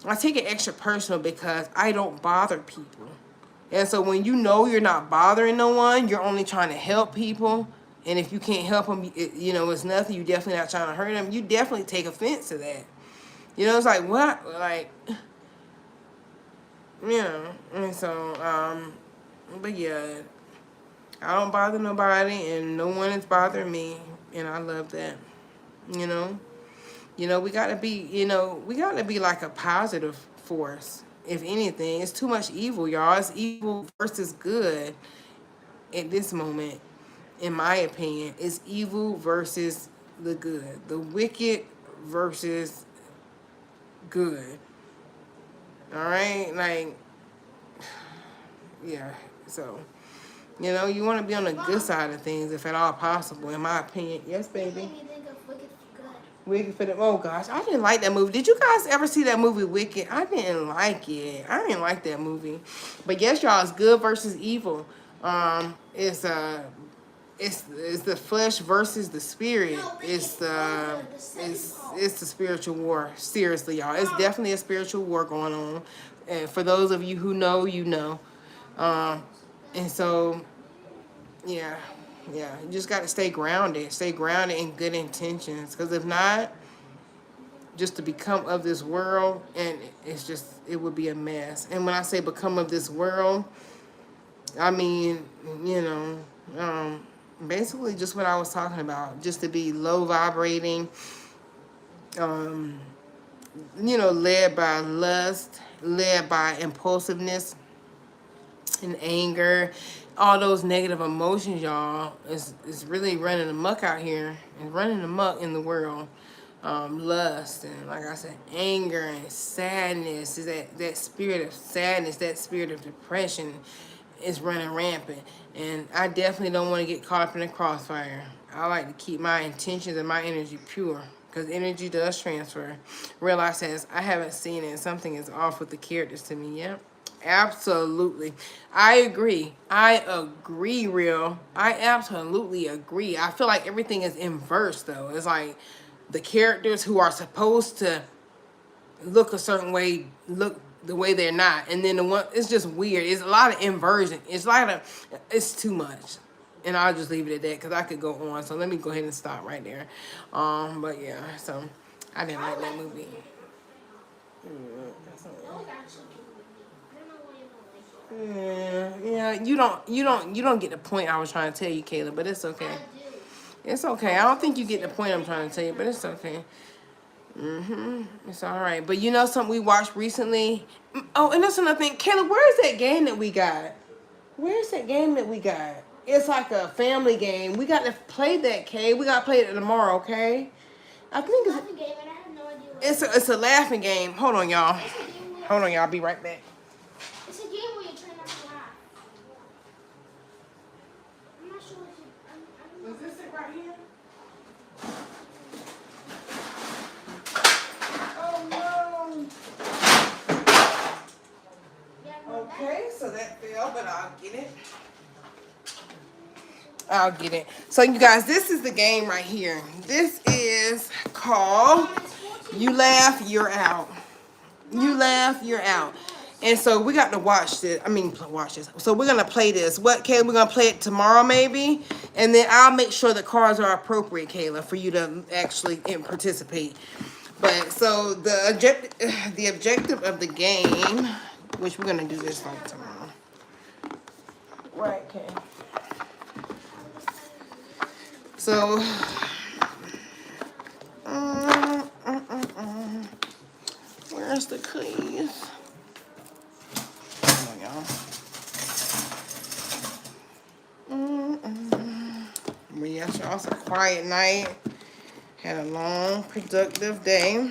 I take it extra personal because I don't bother people. And so when you know you're not bothering no one, you're only trying to help people. And if you can't help them, it's nothing. You definitely not trying to hurt them. You definitely take offense to that. It's like, what? Like, And so, but yeah, I don't bother nobody, and no one is bothering me. And I love that. We got to be like a positive force. If anything, it's too much evil, y'all. It's evil versus good at this moment. In my opinion, is evil versus the good. The wicked versus good. All right? Like, yeah. So, you want to be on the good side of things if at all possible, in my opinion. Yes, baby? Wicked for the, oh gosh, I didn't like that movie. Did you guys ever see that movie Wicked? I didn't like it. I didn't like that movie. But yes, y'all, it's good versus evil. It's the flesh versus the spirit. It's the spiritual war. Seriously, y'all. It's definitely a spiritual war going on. And for those of you who know, you know. And so, yeah, you just got to stay grounded. Stay grounded in good intentions. Because if not, just to become of this world, and it would be a mess. And when I say become of this world, I mean, basically just what I was talking about, just to be low vibrating, led by lust, led by impulsiveness and anger, all those negative emotions, y'all, is really running amok out here and running amok in the world. Lust and, like I said, anger and sadness, is that spirit of sadness, that spirit of depression is running rampant. And I definitely don't want to get caught up in the crossfire. I like to keep my intentions and my energy pure, because energy does transfer. Real says, I haven't seen it. Something is off with the characters to me. Yep. Absolutely. I agree. Real. I absolutely agree. I feel like everything is inverse, though. It's like the characters who are supposed to look a certain way look the way they're not, and then the one, it's just weird. It's a lot of inversion. It's too much, and I'll just leave it at that because I could go on. So let me go ahead and stop right there. But yeah, so I didn't like that movie. Yeah, you don't get the point I was trying to tell you, Kayla, but it's okay. It's okay. I don't think you get the point I'm trying to tell you, but it's okay. It's all right. But you know something we watched recently? Oh, and that's another thing. Kayla, where's that game that we got? Where's that game that we got? It's like a family game. We got to play that, Kay. We got to play it tomorrow, okay? I think it's a laughing game. Hold on, y'all. Hold on, y'all. I'll be right back. It's a game where you try not to laugh. I'm not sure if you. Is this it right here? Oh no. Okay, so that fell, but I'll get it. I'll get it. So you guys, this is the game right here. This is called You Laugh, You're Out. You laugh, you're out. And so we got to watch this. Watch this. So we're going to play this. What, Kayla? We're going to play it tomorrow maybe. And then I'll make sure the cards are appropriate, Kayla, for you to actually participate. But so the objective of the game, which we're going to do this like tomorrow. Right, Kay. So, where's the keys? Come on, y'all. But yes, y'all, it's a quiet night. Had a long, productive day.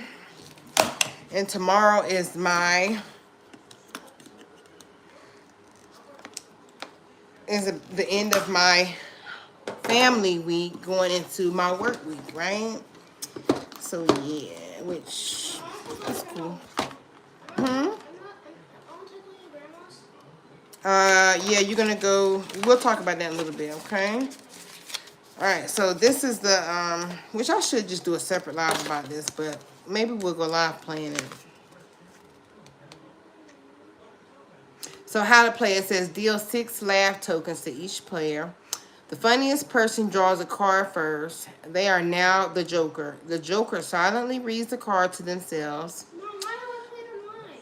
And tomorrow is the end of my family week, going into my work week, right? So yeah, which is cool. Yeah, you're gonna go. We'll talk about that in a little bit, okay? All right. So this is the which I should just do a separate live about this, but maybe we'll go live playing it. So how to play it says deal 6 laugh tokens to each player. The funniest person draws a card first. They are now the Joker. The Joker silently reads the card to themselves. Mom, why do I play it online?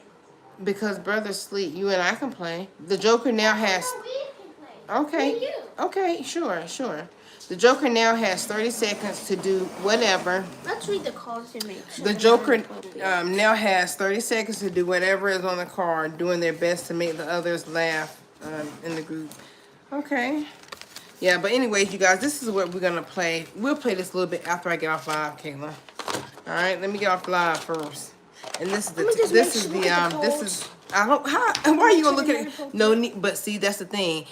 Because brothers sleep. You and I can play. The Joker now has... No, we can play. Okay. Me and you. Okay, sure. The Joker now has 30 seconds to do whatever. Let's read the cards and make sure. The Joker now has 30 seconds to do whatever is on the card, doing their best to make the others laugh in the group. Okay. Yeah, but anyways, you guys, this is what we're going to play. We'll play this a little bit after I get off live, Kayla. All right, let me get off live first. And this is why are you going to look at it? No need, but see, that's the thing.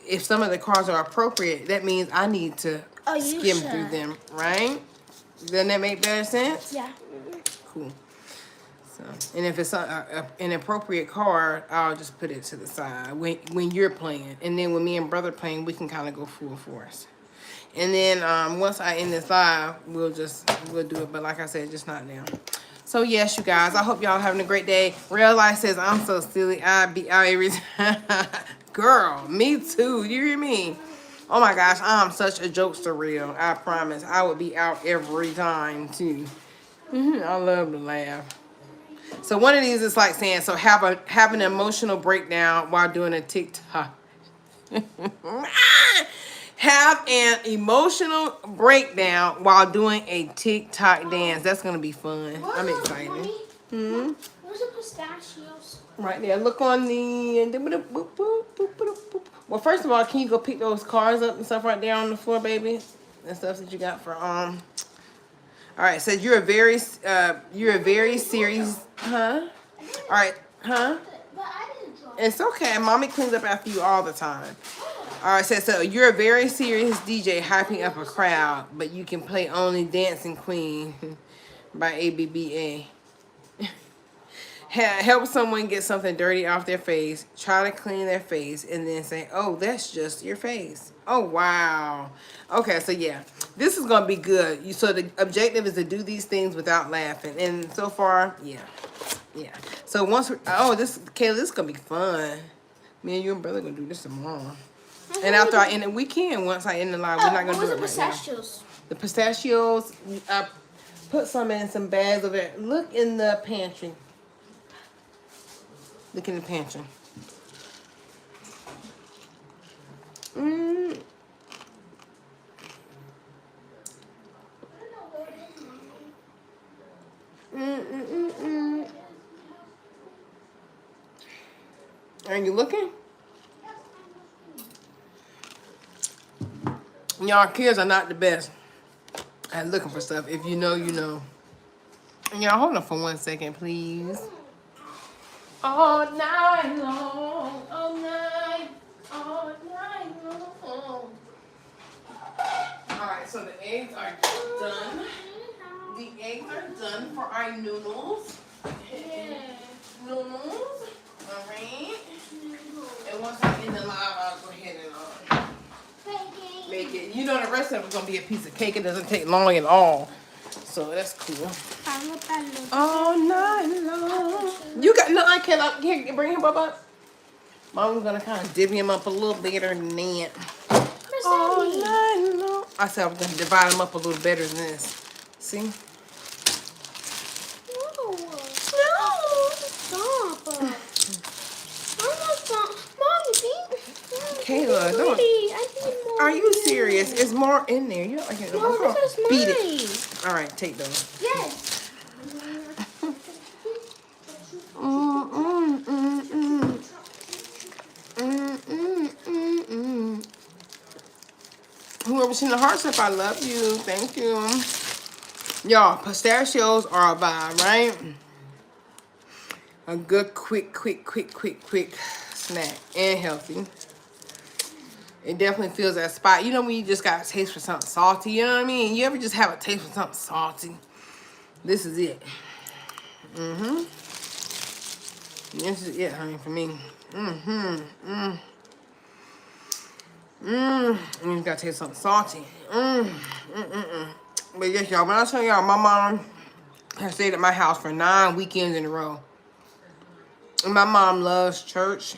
If some of the cards are appropriate, that means I need to skim through them, right? Doesn't that make better sense? Yeah. Cool. So, and if it's an appropriate card, I'll just put it to the side when you're playing. And then when me and brother playing, we can kind of go full force. And then once I end this live, we'll do it. But like I said, just not now. So yes, you guys, I hope y'all having a great day. Real Life says I'm so silly. I be out every time. Girl, me too. You hear me? Oh my gosh, I'm such a jokester, Real. I promise. I would be out every time too. I love to laugh. So one of these is like saying, so have an emotional breakdown while doing a TikTok. Have an emotional breakdown while doing a TikTok dance. That's gonna be fun. I'm excited. We're supposed pistachios? Right there. Look on the. Well, first of all, can you go pick those cards up and stuff right there on the floor, baby? And stuff that you got for All right. Says you're a very serious. Huh? All right. Huh? But I didn't draw. It's okay. Mommy cleans up after you all the time. All right. Says so. You're a very serious DJ, hyping up a crowd, but you can play only "Dancing Queen" by ABBA. Help someone get something dirty off their face, try to clean their face, and then say, oh, that's just your face. Oh, wow. Okay, so yeah, this is going to be good. So the objective is to do these things without laughing. And so far, yeah. So once, Kayla, this is going to be fun. Me and your brother going to do this tomorrow. And after I end it, we can. Once I end the live, we're not going to do it right now. The pistachios, I put some in some bags over there. Look in the pantry. Look in the pantry. Are you looking? Y'all, kids are not the best at looking for stuff. If you know, you know. Y'all, hold on for 1 second, please. All night long, all night long. Alright, so the eggs are done. The eggs are done for our noodles. Noodles. Alright. And once I end the live, I'll go ahead and make it. You know the rest of it is going to be a piece of cake. It doesn't take long at all. So that's cool. All night long. You got no. I cannot. Here, bring him up. Mom's gonna kind of divvy him up a little better than that. All night long. I said I'm gonna divide him up a little better than this. See? No. Stop. Mommy, Kayla, don't. Are you serious? It's more in there. You don't like it. No, this is beat mine. it. All right, take those. Yes. Whoever's in the hearts up, I love you. Thank you. Y'all, pistachios are a vibe, right? A good, quick snack and healthy. It definitely feels that spot. You know when you just got a taste for something salty, you know what I mean? You ever just have a taste for something salty? This is it. This is it, honey, for me. You gotta taste something salty. But yes, y'all, when I tell y'all, my mom has stayed at my house for 9 weekends in a row. And my mom loves church.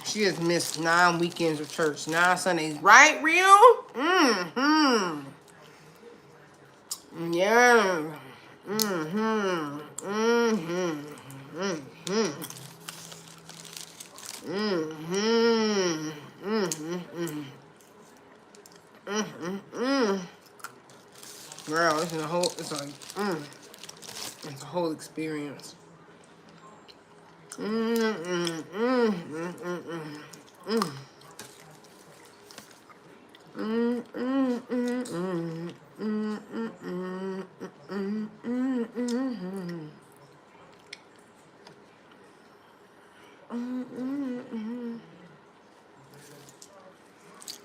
She has missed 9 weekends of church, 9 Sundays. Right, real? Yeah. Girl, it's a whole experience.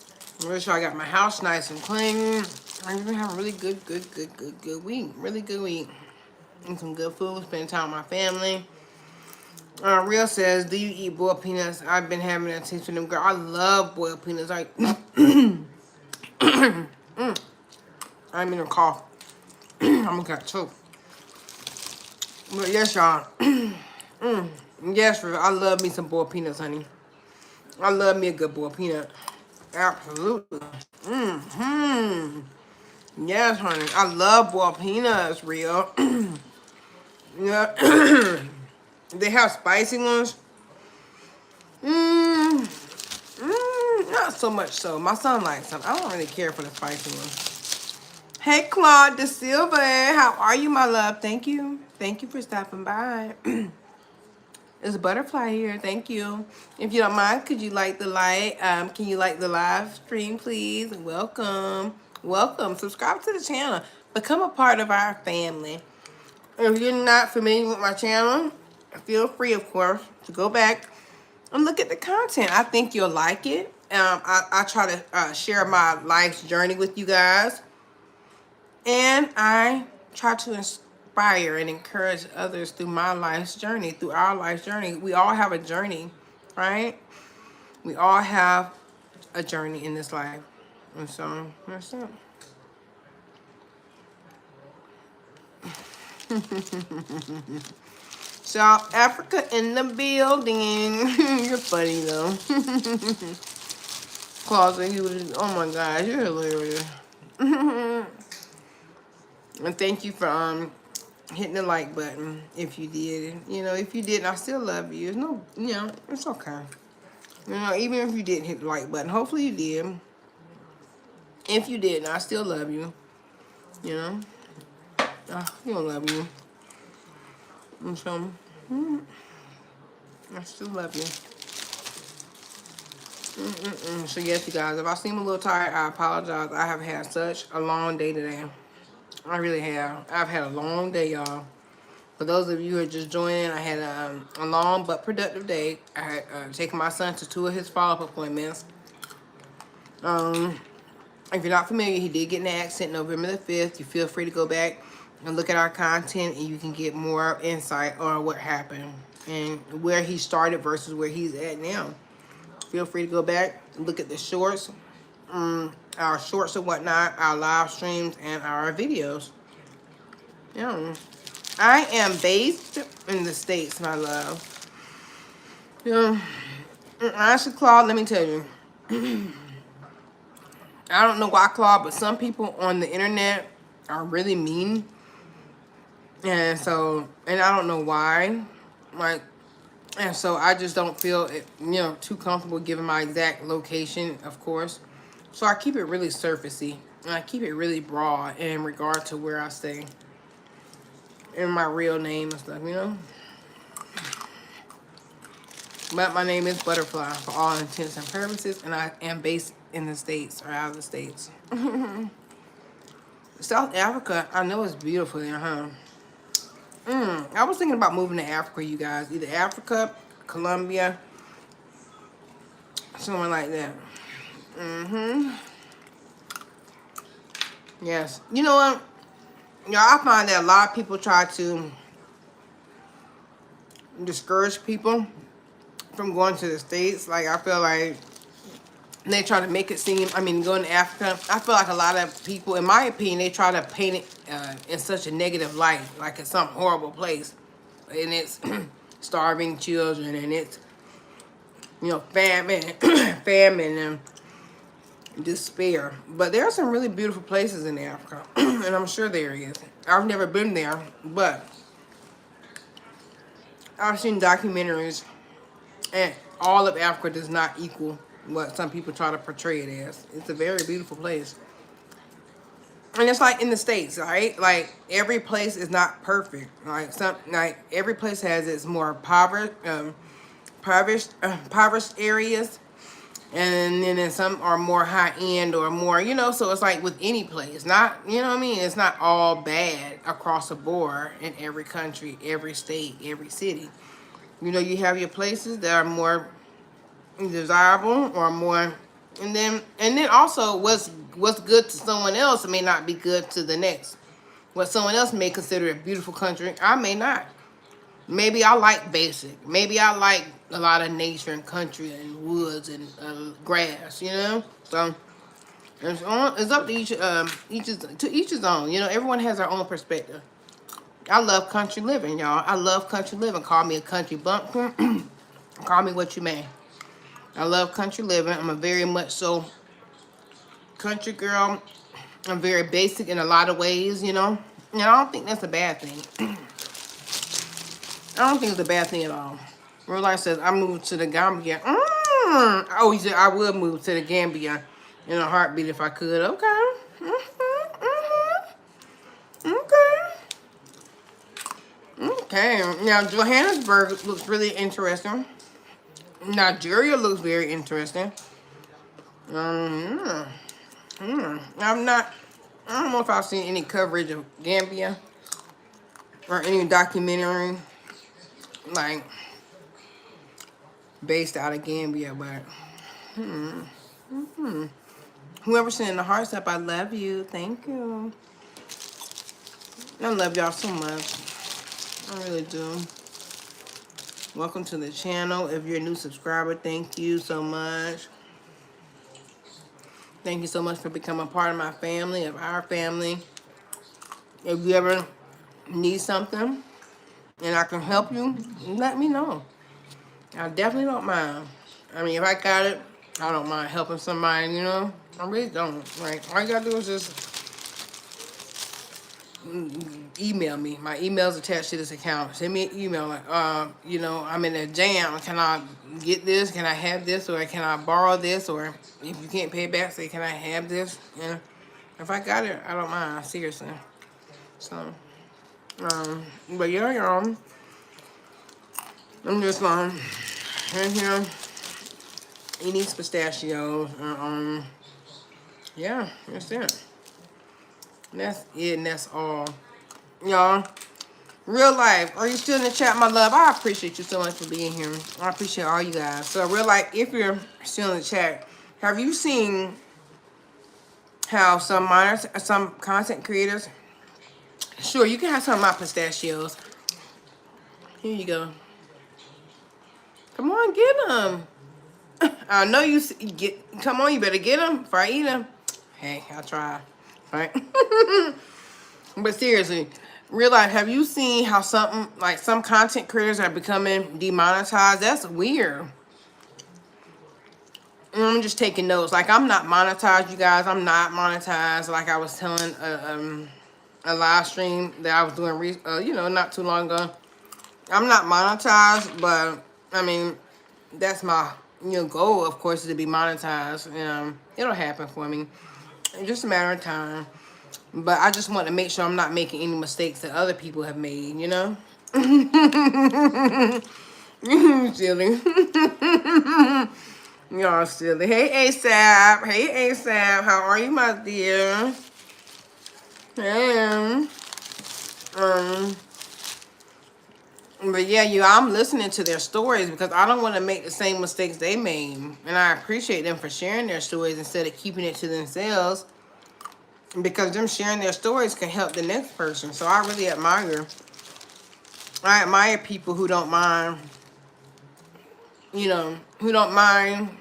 Make sure I got my house nice and clean. I'm gonna have a really good week. Really good week. And some good food, spend time with my family. Real says, do you eat boiled peanuts? I've been having that taste for them. Girl, I love boiled peanuts. I didn't even cough. I'm gonna get choked. But yes, y'all. Yes, I love me some boiled peanuts, honey. I love me a good boiled peanut. Absolutely. Yes, honey. I love boiled peanuts, real. Yeah. They have spicy ones. Not so much so. My son likes them. I don't really care for the spicy ones. Hey, Claude Da Silva. How are you, my love? Thank you. Thank you for stopping by. There's a butterfly here. Thank you. If you don't mind, could you like the light? Can you like the live stream, please? Welcome. Welcome. Subscribe to the channel. Become a part of our family. If you're not familiar with my channel, feel free, of course, to go back and look at the content. I think you'll like it. I try to share my life's journey with you guys. And I try to inspire and encourage others through my life's journey, through our life's journey. We all have a journey, right? We all have a journey in this life. And so, that's it. South Africa in the building. You're funny, though. Closet, oh my gosh, you're hilarious. And thank you for hitting the like button if you did. You know, if you didn't, I still love you. It's no, you know, it's okay. You know, even if you didn't hit the like button, hopefully you did. If you didn't, I still love you. You know, I still love you. And so, I still love you. So yes, you guys, if I seem a little tired, I apologize. I have had such a long day today. I really have. I've had a long day, y'all. For those of you who are just joining, I had a long but productive day. I had taken my son to 2 of his follow-up appointments. If you're not familiar, he did get in an accident November the 5th. You feel free to go back and look at our content, and you can get more insight on what happened and where he started versus where he's at now. Feel free to go back and look at the shorts, our shorts and whatnot, our live streams, and our videos. Yeah. I am based in the States, my love. Yeah. Honestly, Claude, let me tell you. I don't know why, Claude, but some people on the internet are really mean. And so, and I don't know why. Like, and so I just don't feel, too comfortable giving my exact location, of course. So I keep it really surfacey. And I keep it really broad in regard to where I stay. And my real name and stuff, you know? But my name is Butterfly for all intents and purposes. And I am based in the States, or out of the States. South Africa, I know it's beautiful there, huh? I was thinking about moving to Africa, you guys. Either Africa, Colombia, somewhere like that. Yes. You know what? I find that a lot of people try to discourage people from going to the States. Like, I feel like they try to make it seem, going to Africa, I feel like a lot of people, in my opinion, they try to paint it in such a negative light, like it's some horrible place. And it's starving children, and it's, famine, famine and despair. But there are some really beautiful places in Africa, and I'm sure there is. I've never been there, but I've seen documentaries, and all of Africa does not equal what some people try to portray it as. It's a very beautiful place. And it's like in the States, right? Like, every place is not perfect. Like every place has its more impoverished areas, and then some are more high end or more, so it's like with any place, not, it's not all bad across the board in every country, every state, every city. You have your places that are more desirable or more, and then also what's good to someone else may not be good to the next. What someone else may consider a beautiful country, I may not. Maybe I like basic. Maybe I like a lot of nature and country and woods and grass, So it's up to each his own. Everyone has their own perspective. I love country living, y'all. I love country living. Call me a country bumpkin. Call me what you may. I love country living. I'm a very much so country girl. I'm very basic in a lot of ways, And I don't think that's a bad thing. I don't think it's a bad thing at all. Real life says I moved to the Gambia. Oh, you said I would move to the Gambia in a heartbeat if I could. Okay. Okay, now Johannesburg looks really interesting. Nigeria looks very interesting. Um, I'm not. I don't know if I've seen any coverage of Gambia or any documentary like based out of Gambia, but whoever's sending the hearts up, I love you. Thank you. I love y'all so much. I really do. Welcome to the channel. If you're a new subscriber, thank you so much. Thank you so much for becoming a part of my family, of our family. If you ever need something and I can help you, let me know. I definitely don't mind. I mean, if I got it, I don't mind helping somebody, you know? I really don't. Like, all you gotta do is just email me. My email's attached to this account. Send me an email like, you know, I'm in a jam. Can I get this? Can I have this? Or can I borrow this? Or if you can't pay it back, say, can I have this? And if I got it, I don't mind. Seriously. So, but yeah, y'all. I'm just in here eating these pistachios. Yeah, that's it. That's it, and that's all. Y'all, real life, are you still in the chat, my love? I appreciate you so much for being here. I appreciate all you guys. So, real life, if you're still in the chat, have you seen how some content creators, sure, you can have some of my pistachios. Here you go. Come on, get them. I know you get. Come on, you better get them before I eat them. Hey, I'll try. Right? But seriously, real life, have you seen how some content creators are becoming demonetized? That's weird. And I'm just taking notes. Like, I'm not monetized, you guys. I'm not monetized. Like I was telling a live stream that I was doing, you know, not too long ago. I'm not monetized, but I mean, that's my goal, of course, is to be monetized. It'll happen for me. It's just a matter of time. But I just want to make sure I'm not making any mistakes that other people have made, you know? Silly. Y'all silly. Hey, ASAP. Hey, ASAP. How are you, my dear? Hey. But yeah, I'm listening to their stories because I don't want to make the same mistakes they made. And I appreciate them for sharing their stories instead of keeping it to themselves. Because them sharing their stories can help the next person. So I really admire people who don't mind, who don't mind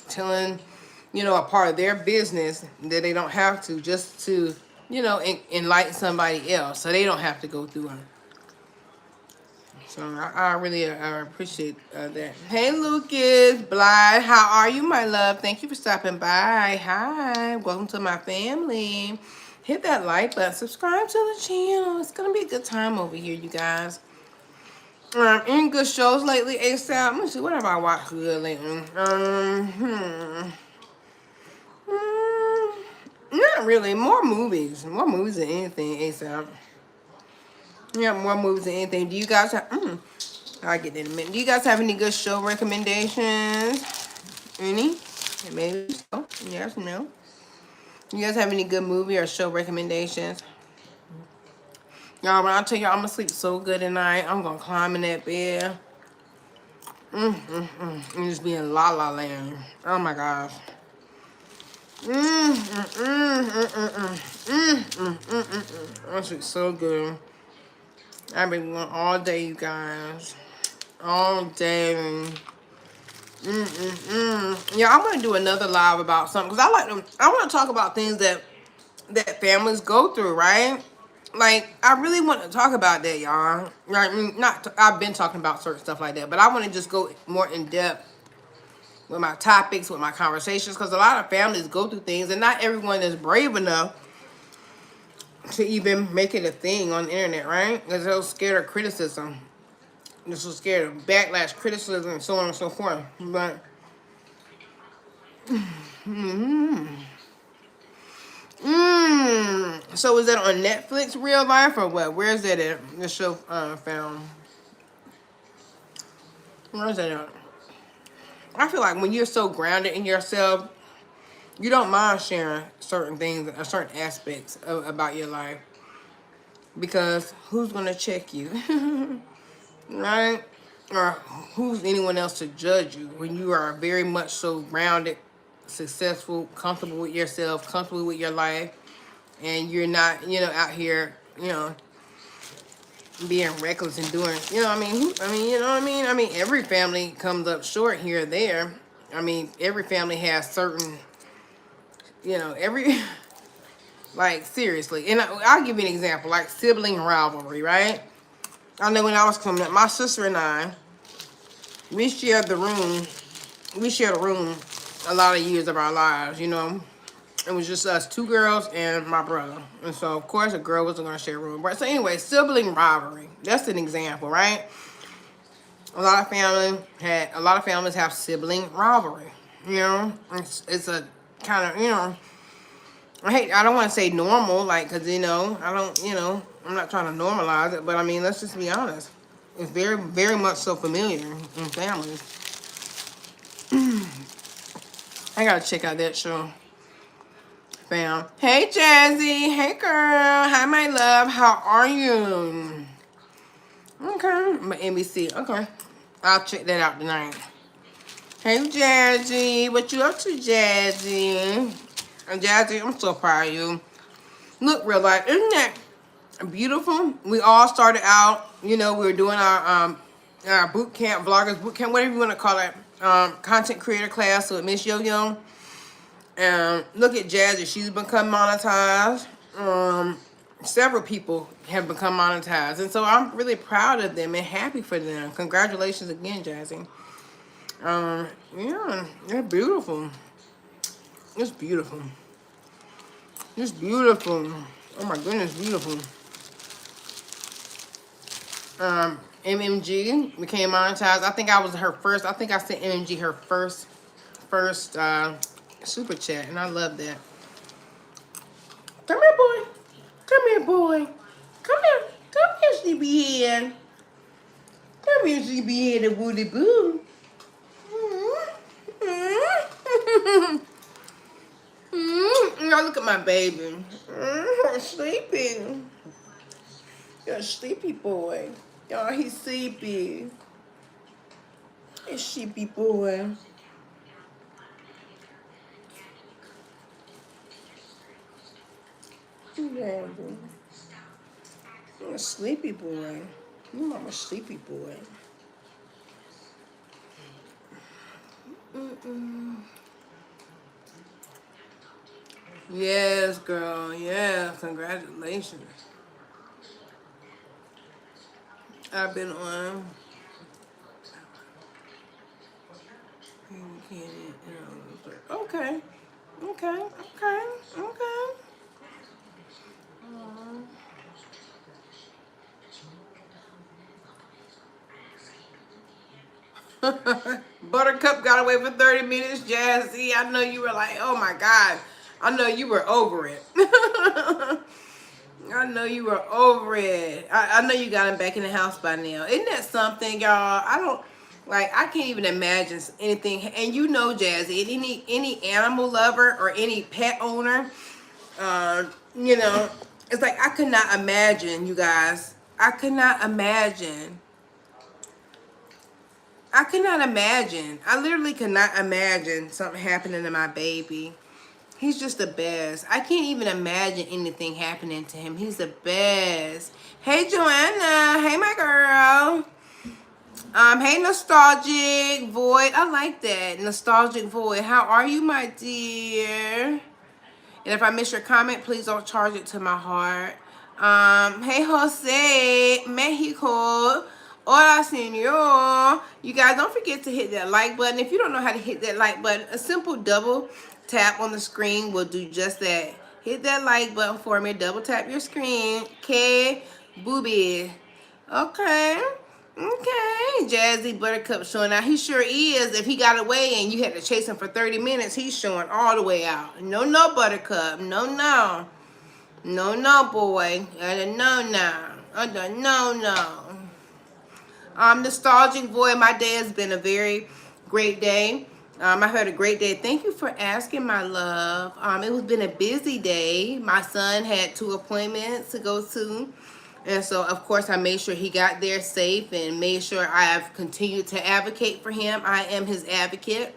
telling, a part of their business that they don't have to, just to, enlighten somebody else so they don't have to go through it. So I really appreciate that. Hey, Lucas, Blythe, how are you, my love? Thank you for stopping by. Hi, welcome to my family. Hit that like button, subscribe to the channel. It's gonna be a good time over here, you guys. Any good shows lately, ASAP? Let me see, what have I watched good lately? Not really. More movies than anything, ASAP. Yeah, more movies than anything. Do you guys have? I'll get that in a minute. Do you guys have any good show recommendations? Any? Maybe so. Yes, no. You guys have any good movie or show recommendations? Y'all, when I tell y'all I'm gonna sleep so good tonight, I'm gonna climb in that bed. And just be in La La Land. Oh my gosh. That shit's so good. I've been going all day, you guys. All day. Yeah, I'm gonna do another live about something because I want to talk about things that families go through, right? Like, I really want to talk about that, y'all. Right? I've been talking about certain stuff like that, but I want to just go more in depth with my topics, with my conversations, because a lot of families go through things, and not everyone is brave enough to even make it a thing on the internet, right? Because they're so scared of criticism. They're so scared of backlash, criticism, and so on and so forth. But So is that on Netflix, real life, or what? Where is that at? The show found. Where is that at? I feel like when you're so grounded in yourself, you don't mind sharing certain things or certain aspects about your life, because who's gonna check you, right? Or who's anyone else to judge you when you are very much so grounded, successful, comfortable with yourself, comfortable with your life, and you're not, out here, being reckless and doing, I mean, you know what I mean? I mean, every family comes up short here or there. I mean, every family has certain, every, like, seriously. And I'll give you an example, like sibling rivalry, right? I know when I was coming up, my sister and I, we shared the room. We shared a room a lot of years of our lives, It was just us, two girls and my brother. And so, of course, a girl wasn't going to share a room. Right? So, anyway, sibling rivalry. That's an example, right? A lot of families have sibling rivalry. It's a kind of, I don't want to say normal, like, because, I don't, I'm not trying to normalize it, but I mean, let's just be honest. It's very, very much so familiar in families. I gotta check out that show. Fam. Hey, Jazzy. Hey, girl. Hi, my love. How are you? Okay. My NBC. Okay. I'll check that out tonight. Hey, Jazzy. What you up to, Jazzy? And Jazzy, I'm so proud of you. Look, real life. Isn't that beautiful? We all started out, we were doing our boot camp, vloggers boot camp, whatever you want to call it, content creator class with Miss Yo-Yo. And look at Jazzy. She's become monetized. Several people have become monetized. And so I'm really proud of them and happy for them. Congratulations again, Jazzy. Yeah, they're beautiful. It's beautiful. It's beautiful. Oh my goodness, beautiful. MMG became monetized. I think I was her first. I think I sent MMG her first super chat, and I love that. Come here, boy. Come here, boy. Come here. Come here, sleepyhead. Come here, sleepyhead, the woody boo. Now look at my baby. Sleeping. You're a sleepy boy. Oh, he's sleepy. He's sleepy boy. You're a sleepy boy. Your mama's sleepy boy. Yes, girl. Yeah, congratulations. I've been on. Okay. Okay. Okay. Okay. Buttercup got away for 30 minutes, Jazzy. I know you were like, oh my God. I know you were over it. I know you were over it. I know you got him back in the house by now. Isn't that something, y'all? I can't even imagine anything. And Jazzy, any animal lover or any pet owner, it's like I could not imagine, you guys. I could not imagine. I literally could not imagine something happening to my baby. He's just the best. I can't even imagine anything happening to him. He's the best. Hey, Joanna. Hey, my girl. Hey, Nostalgic Void. I like that. Nostalgic Void. How are you, my dear? And if I miss your comment, please don't charge it to my heart. Hey, Jose, Mexico. Hola, senor. You guys, don't forget to hit that like button. If you don't know how to hit that like button, a simple double tap on the screen will do just that. Hit that like button for me. Double tap your screen. Okay, booby. Okay. Okay. Jazzy Buttercup showing out. He sure is. If he got away and you had to chase him for 30 minutes, he's showing all the way out. No, no, Buttercup. No, no. No, no, boy. No, no. No, no. Nostalgic Void, my day has been a very great day. I've had a great day. Thank you for asking, my love. It has been a busy day. My son had 2 appointments to go to. And so, of course, I made sure he got there safe and made sure I have continued to advocate for him. I am his advocate.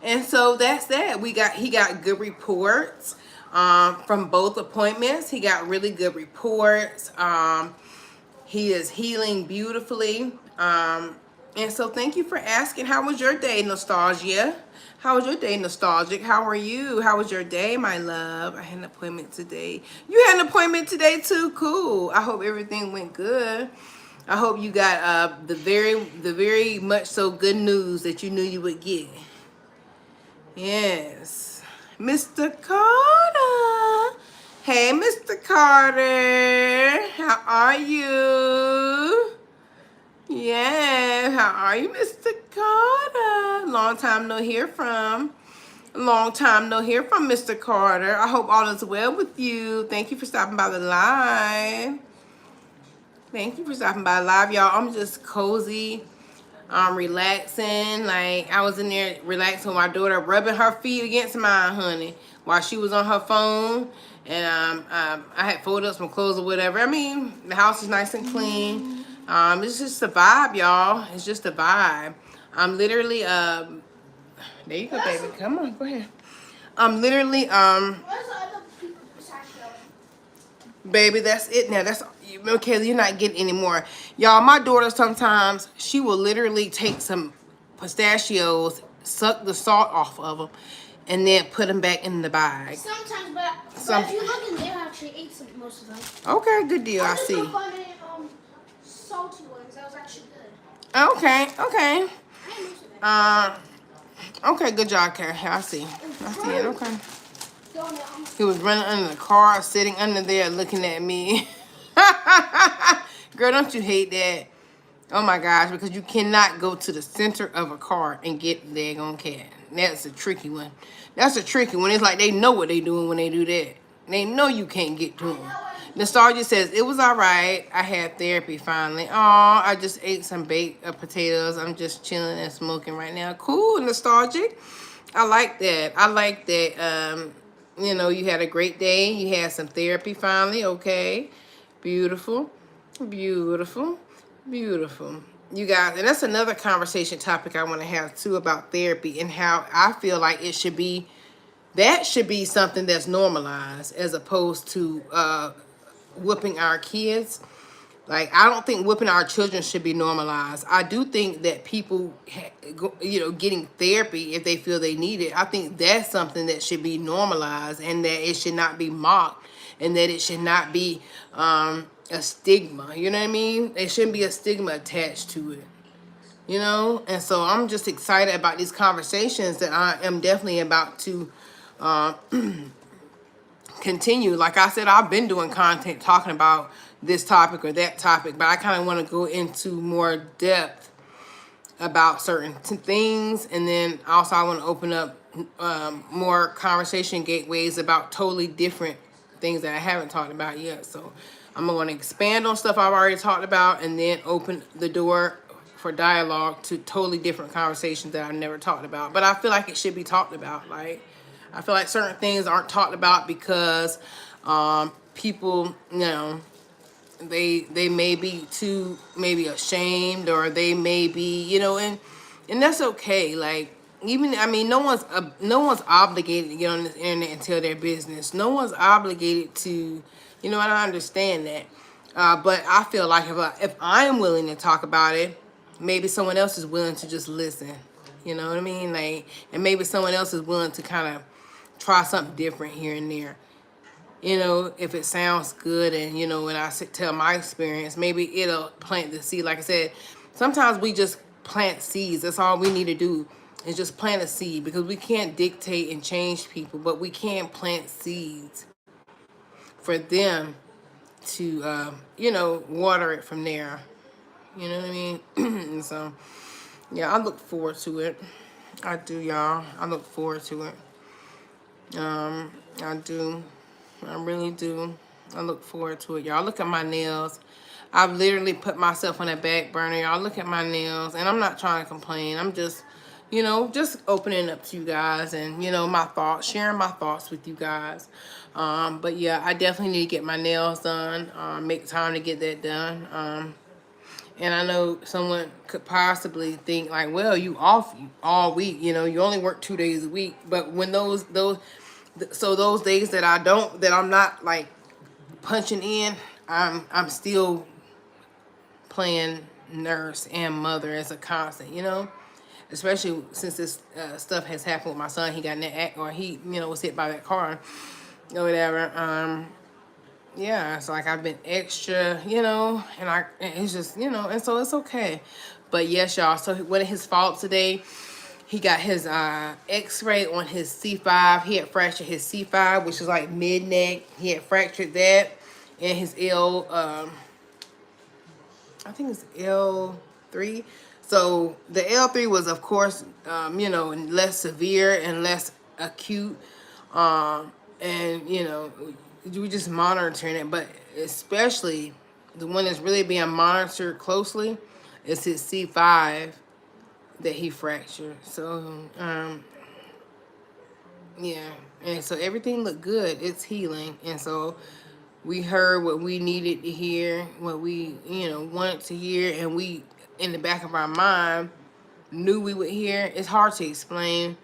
And so that's that. He got good reports from both appointments. He got really good reports. He is healing beautifully. And so thank you for asking. How was your day, Nostalgia? How was your day, Nostalgic? How are you? How was your day, my love? I had an appointment today. You had an appointment today too? Cool. I hope everything went good. I hope you got the very much so good news that you knew you would get. Yes. Mr. Carter. Hey, Mr. Carter. How are you? Yeah, how are you, Mr. Carter? Long time no hear from. Long time no hear from, Mr. Carter. I hope all is well with you. Thank you for stopping by the live. Thank you for stopping by live, y'all. I'm just cozy, relaxing. Like, I was in there relaxing with my daughter, rubbing her feet against mine, honey, while she was on her phone. And I had folded up some clothes or whatever. I mean, the house is nice and clean. It's just a vibe, y'all. It's just a vibe. I'm literally, there you go, baby. Come on, go ahead. I'm literally, Where's the other pistachio? baby, that's it now. That's okay. You're not getting any more, y'all. My daughter sometimes she will literally take some pistachios, suck the salt off of them, and then put them back in the bag. Sometimes, but if you look in there, I actually ate most of them. Okay, good deal. I see. Salty ones. That was actually good. Okay, okay. I ate most of it. Okay, good job, Carrie. I see. I see it. Okay. Go now. He was running under the car, sitting under there, looking at me. Girl, don't you hate that? Oh my gosh, because you cannot go to the center of a car and get the daggone cat. That's a tricky one. That's a tricky one. It's like they know what they doing when they do that. They know you can't get to them. Nostalgia says, it was all right. I had therapy finally. Aw, I just ate some baked potatoes. I'm just chilling and smoking right now. Cool, Nostalgic. I like that. I like that, you know, you had a great day. You had some therapy finally. Okay. Beautiful. Beautiful. Beautiful. You guys, and that's another conversation topic I want to have too about therapy and how I feel like it should be, that should be something that's normalized as opposed to whooping our kids. Like, I don't think whooping our children should be normalized. I do think that people, you know, getting therapy if they feel they need it, I think that's something that should be normalized and that it should not be mocked and that it should not be a stigma. You know what I mean? There shouldn't be a stigma attached to it. You know? And so I'm just excited about these conversations that I am definitely about to continue. Like I said, I've been doing content talking about this topic or that topic, but I kind of want to go into more depth about certain things, and then also I want to open up more conversation gateways about totally different things that I haven't talked about yet. So I'm going to expand on stuff I've already talked about and then open the door for dialogue to totally different conversations that I've never talked about. But I feel like it should be talked about. Like, I feel like certain things aren't talked about because people, you know, they may be too maybe ashamed, or they may be, you know, and that's okay. Like, even, I mean, no one's obligated to get on this internet and tell their business. No one's obligated to, you know, and I understand that. But I feel like if I'm willing to talk about it, maybe someone else is willing to just listen. You know what I mean? Like, and maybe someone else is willing to kind of try something different here and there. You know, if it sounds good, and, you know, when I tell my experience, maybe it'll plant the seed. Like I said, sometimes we just plant seeds. That's all we need to do is just plant a seed, because we can't dictate and change people, but we can plant seeds for them to, you know, water it from there. You know what I mean? And so, yeah, I look forward to it. I do, y'all. I look forward to it. I do. I really do. I look forward to it. Y'all look at my nails. I've literally put myself on a back burner. Y'all look at my nails. And I'm not trying to complain. I'm just, just opening up to you guys and, my thoughts, sharing my thoughts with you guys. But yeah, I definitely need to get my nails done. Make time to get that done. And I know someone could possibly think like, well, you off all week, you only work 2 days a week. But when those days that I'm not like punching in, I'm still playing nurse and mother as a constant, especially since this stuff has happened with my son. He got in that or he, was hit by that car or whatever. Yeah, it's like I've been extra, and it's just, and so it's okay. But yes, y'all, so what his fault today, he got his x-ray on his C5. He had fractured his C5, which is like mid-neck. He had fractured that, and his I think it's L3. So the L3 was, of course, less severe and less acute. And, we just monitoring it. But especially the one that's really being monitored closely is his C5 that he fractured. So, yeah. And so everything looked good. It's healing. And so we heard what we needed to hear, what we, wanted to hear, and we, in the back of our mind, knew we would hear. It's hard to explain.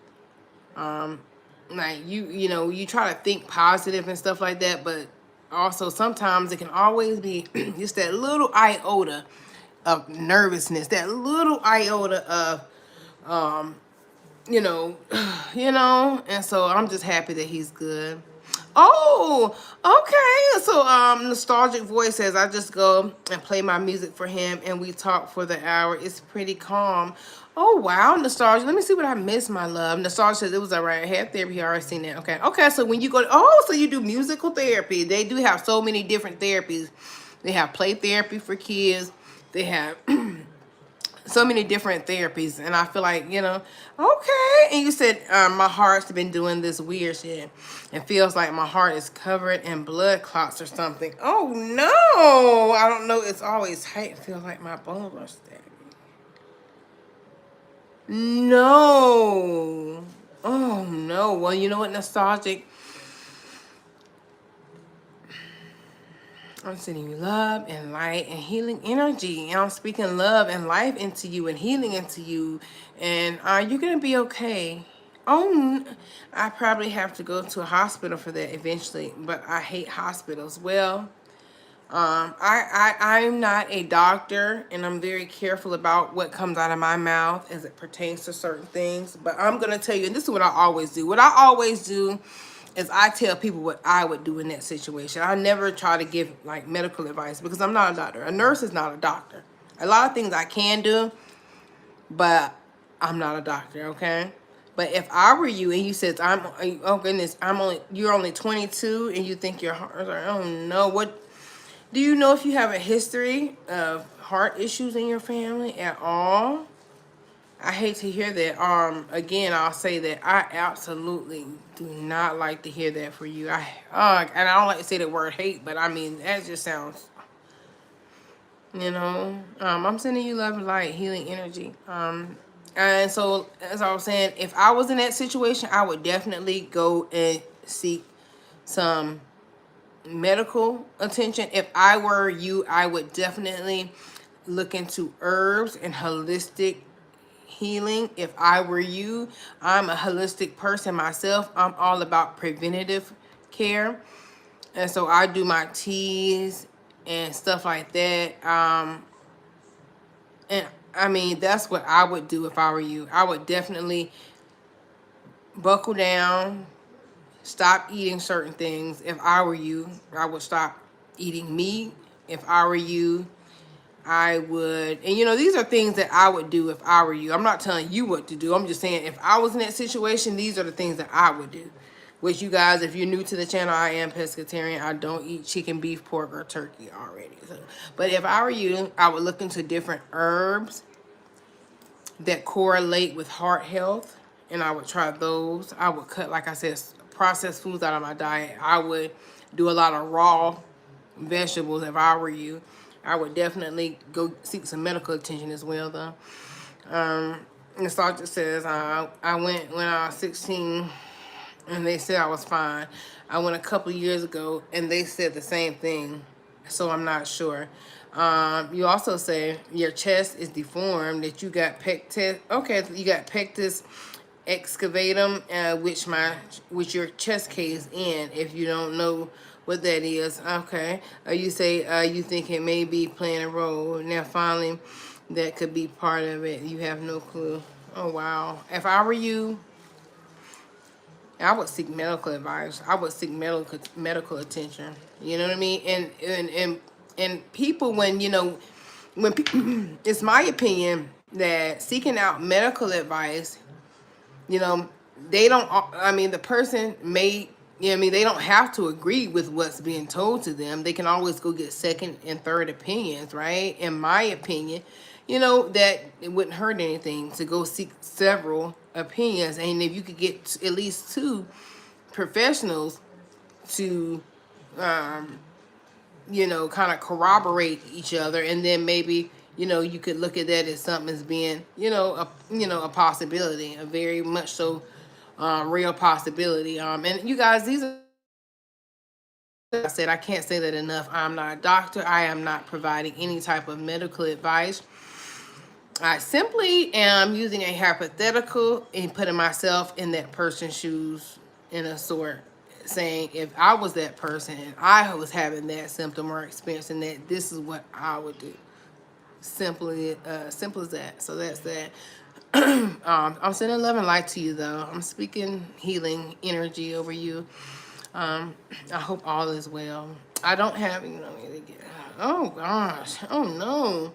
Like you try to think positive and stuff like that, but also sometimes it can always be just that little iota of nervousness, that little iota of you know, and so I'm just happy that he's good. Oh, okay. So, Nostalgic Voice says, I just go and play my music for him and we talk for the hour. It's pretty calm. Oh, wow, Nostalgia. Let me see what I missed, my love. Nostalgia says it was all right. I had therapy. I already seen that. Okay. Okay, so when you go, so you do musical therapy. They do have so many different therapies. They have play therapy for kids. They have so many different therapies, and I feel like, okay. And you said my heart's been doing this weird shit. It feels like my heart is covered in blood clots or something. Oh no, I don't know. It's always tight. It feels like my bones are stagnant. No. Oh no. Well, you know what, Nostalgic? I'm sending you love and light and healing energy. And I'm speaking love and life into you and healing into you. And you're going to be okay. I probably have to go to a hospital for that eventually. But I hate hospitals. Well, I'm not a doctor. And I'm very careful about what comes out of my mouth as it pertains to certain things. But I'm going to tell you, and this is what I always do. What I always do is I tell people what I would do in that situation. I never try to give like medical advice because I'm not a doctor. A nurse is not a doctor. A lot of things I can do, but I'm not a doctor, okay? But if I were you and you said, oh goodness, you're only 22 and you think your heart, oh no, what, do you know if you have a history of heart issues in your family at all? I hate to hear that. Again, I'll say that I absolutely do not like to hear that for you. And I don't like to say the word hate, but I mean, that just sounds, I'm sending you love and light, healing energy. And so, as I was saying, if I was in that situation, I would definitely go and seek some medical attention. If I were you, I would definitely look into herbs and holistic healing. If I were you, I'm a holistic person myself. I'm all about preventative care, and so I do my teas and stuff like that. And I mean, that's what I would do if I were you. I would definitely buckle down, stop eating certain things. If I were you, I would stop eating meat. If I were you, I would, and these are things that I would do if I were you. I'm not telling you what to do. I'm just saying if I was in that situation, these are the things that I would do. which you guys, if you're new to the channel, I am pescatarian. I don't eat chicken, beef, pork, or turkey already. So, but if I were you, I would look into different herbs that correlate with heart health, and I would try those. I would cut, like I said, processed foods out of my diet. I would do a lot of raw vegetables if I were you. I would definitely go seek some medical attention as well, though. The sergeant says, I went when I was 16, and they said I was fine. I went a couple of years ago, and they said the same thing, so I'm not sure. You also say your chest is deformed, that you got pectus. Okay, you got pectus excavatum, which your chest caves in. If you don't know what that is, okay. You say you think it may be playing a role. Now, finally, that could be part of it. You have no clue. Oh wow. If I were you, I would seek medical advice. I would seek medical attention. You know what I mean? And people, when when it's my opinion that seeking out medical advice, they don't. I mean, the person may. They don't have to agree with what's being told to them. They can always go get second and third opinions, right? In my opinion, that it wouldn't hurt anything to go seek several opinions. And if you could get at least two professionals to, kind of corroborate each other, and then maybe, you could look at that as something as being, a possibility, a very much so real possibility. And you guys, these are, I said, I can't say that enough. I'm not a doctor. I am not providing any type of medical advice. I simply am using a hypothetical and putting myself in that person's shoes, in a sort, saying if I was that person and I was having that symptom or experiencing that, this is what I would do. Simple as that. So that's that. I'm sending love and light to you, though. I'm speaking healing energy over you. I hope all is well. I don't have, oh gosh, oh no.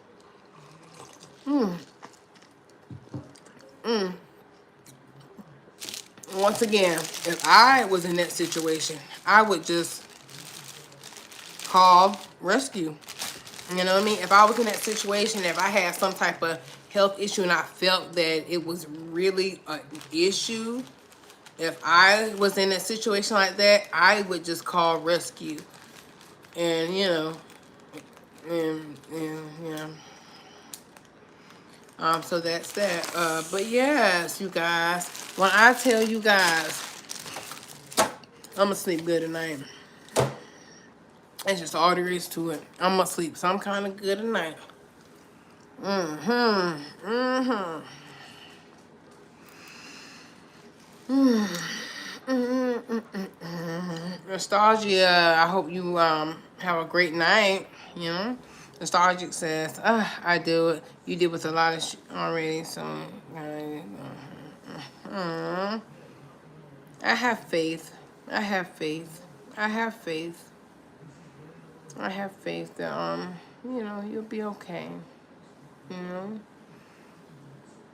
Once again, if I was in that situation, I would just call rescue. You know what I mean? If I was in that situation, if I had some type of health issue and I felt that it was really an issue, if I was in a situation like that, I would just call rescue. And, so that's that. But yes, you guys, when I tell you guys, I'm gonna sleep good tonight. That's just all there is to it. I'm gonna sleep some kind of good tonight. Nostalgia, I hope you have a great night. Nostalgic says, I do it. You did with a lot of already, so I have faith. I have faith. I have faith. I have faith that you'll be okay.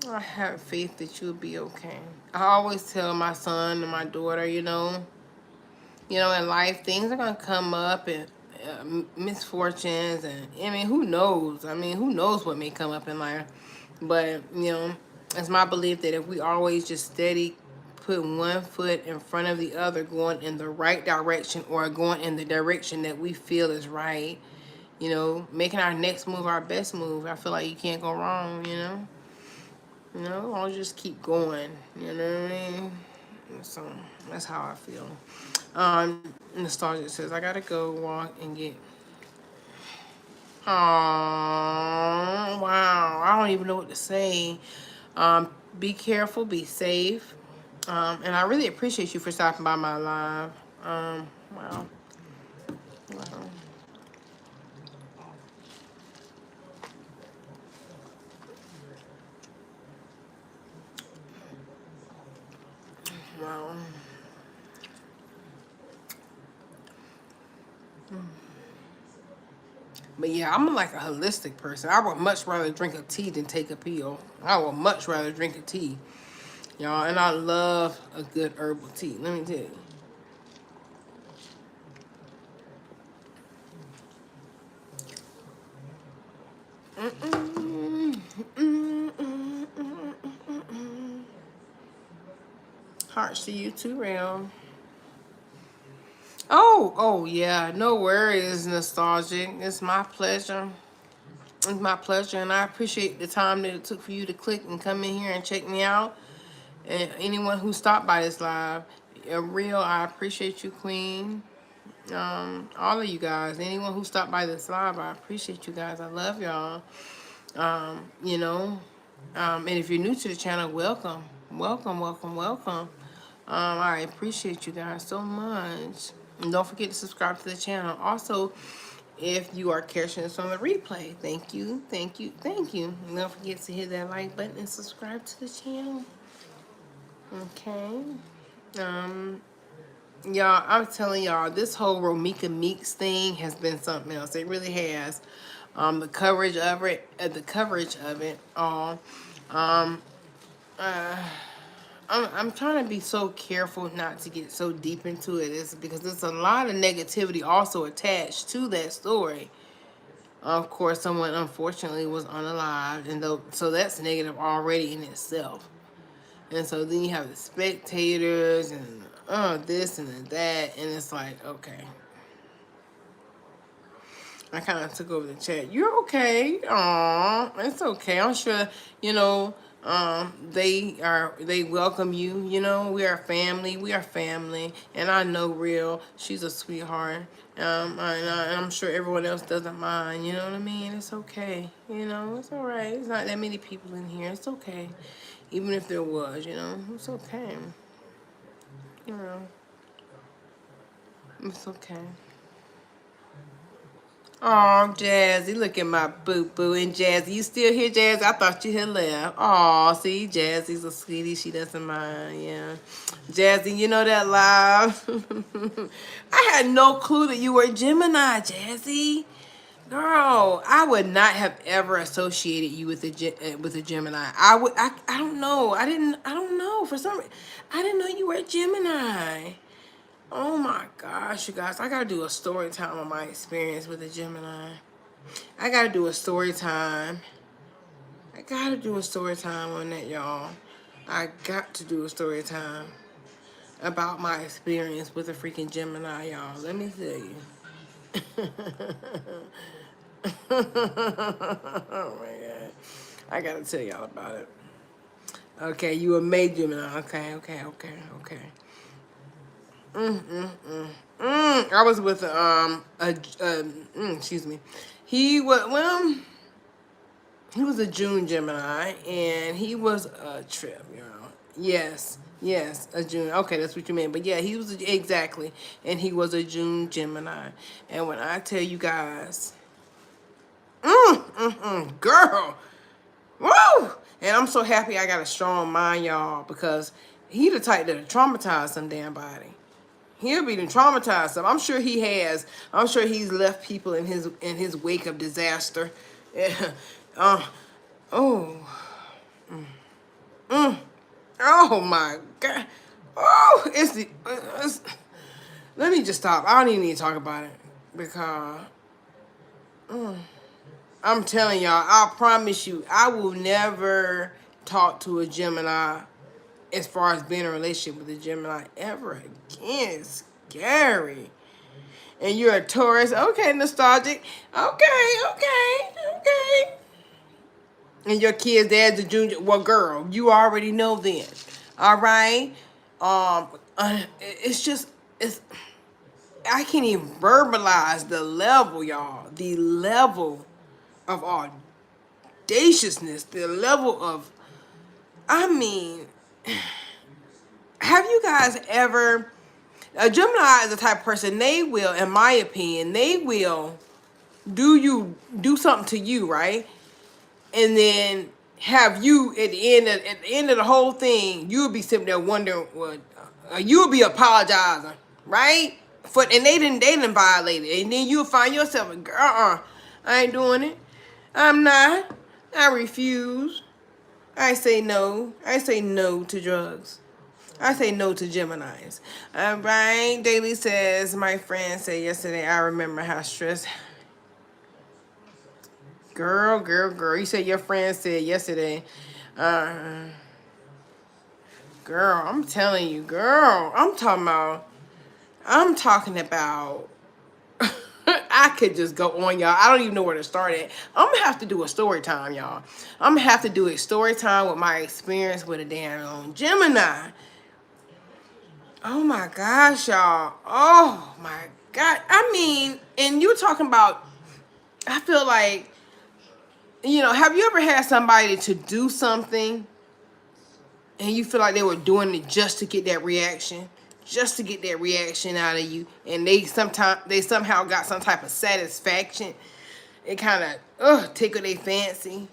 I have faith that you'll be okay. I always tell my son and my daughter, in life things are gonna come up, and misfortunes, and who knows? Who knows what may come up in life? But it's my belief that if we always just steady put one foot in front of the other, going in the right direction, or going in the direction that we feel is right, making our next move our best move, I feel like you can't go wrong. I'll just keep going. You know what I mean? So that's how I feel. Nostalgia says, I gotta go walk and get. Oh, wow. I don't even know what to say. Be careful, be safe. And I really appreciate you for stopping by my live. Wow. Wow. Wow. But yeah, I'm like a holistic person. I would much rather drink a tea than take a pill. I would much rather drink a tea. Y'all, and I love a good herbal tea. Let me tell you. Hearts to you too, Real. Oh yeah, no worries, nostalgic. It's my pleasure. It's my pleasure, and I appreciate the time that it took for you to click and come in here and check me out. And anyone who stopped by this live, Real, I appreciate you, Queen. All of you guys, anyone who stopped by this live, I appreciate you guys. I love y'all. You know, and if you're new to the channel, welcome, welcome, welcome, welcome. I appreciate you guys so much. And don't forget to subscribe to the channel. Also, if you are catching this on the replay, thank you, thank you, thank you. And don't forget to hit that like button and subscribe to the channel. Okay. Y'all, I'm telling y'all, this whole Romika Meeks thing has been something else. It really has. The coverage of it, I'm trying to be so careful not to get so deep into it. It's because there's a lot of negativity also attached to that story. Of course, someone unfortunately was unalived, and so that's negative already in itself. And so then you have the spectators and this and that, and it's like, okay. I kind of took over the chat. You're okay. Aw, it's okay. I'm sure, you know, they welcome you. You know, we are family. We are family. And I know Real, she's a sweetheart. And I'm sure everyone else doesn't mind. You know what I mean? It's okay. You know, it's all right. It's not that many people in here. It's okay. Even if there was, you know, it's okay. You know, it's okay. Oh, Jazzy, look at my boo-boo. And Jazzy, you still here, Jazzy? I thought you had left. Oh, see, Jazzy's a sweetie. She doesn't mind, yeah. Jazzy, you know that live? I had no clue that you were a Gemini, Jazzy. Girl, I would not have ever associated you with a Gemini. I don't know. I don't know. For some reason, I didn't know you were a Gemini. Oh my gosh, you guys. I gotta do a story time on my experience with a Gemini. I gotta do a story time. I gotta do a story time on that, y'all. I got to do a story time about my experience with a freaking Gemini, y'all. Let me tell you. Oh my god. I gotta tell y'all about it. Okay, you a May Gemini. Okay. I was with excuse me. He was a June Gemini, and he was a trip, you know. Yes, a June. Okay, that's what you meant. But yeah, he was exactly, and he was a June Gemini. And when I tell you guys, girl, woo! And I'm so happy I got a strong mind, y'all, because he the type that'll traumatize some damn body. He'll be traumatized. So I'm sure he has. I'm sure he's left people in his wake of disaster. Yeah. Oh. Oh my God. Oh, let me just stop. I don't even need to talk about it because I'm telling y'all, I promise you, I will never talk to a Gemini as far as being in a relationship with a Gemini ever again. It's scary. And you're a Taurus. Okay, nostalgic. Okay. And your kid's dad's a junior. Well, girl, you already know then. All right? It's just, I can't even verbalize the level, y'all. The level of audaciousness. The level of, I mean, have you guys ever, a Gemini is the type of person, they will, in my opinion, they will do something to you, right? And then have you at the end of the whole thing, you'll be sitting there wondering what you'll be apologizing, right? And they didn't violate it, and then you'll find yourself, I ain't doing it. I'm not. I refuse. I say no. I say no to drugs. I say no to Geminis. All right. Daily says, my friend said yesterday, I remember how stressed. Girl. You said your friend said yesterday. Uh, girl, I'm telling you, girl. I'm talking about. I could just go on, y'all. I don't even know where to start at. I'm gonna have to do a story time, y'all. I'm gonna have to do a story time with my experience with a damn Gemini. Oh my gosh, y'all. Oh my God. I mean, and you talking about, I feel like, have you ever had somebody to do something and you feel like they were doing it just to get that reaction? Just to get that reaction out of you, and they somehow got some type of satisfaction. It kind of tickle their fancy.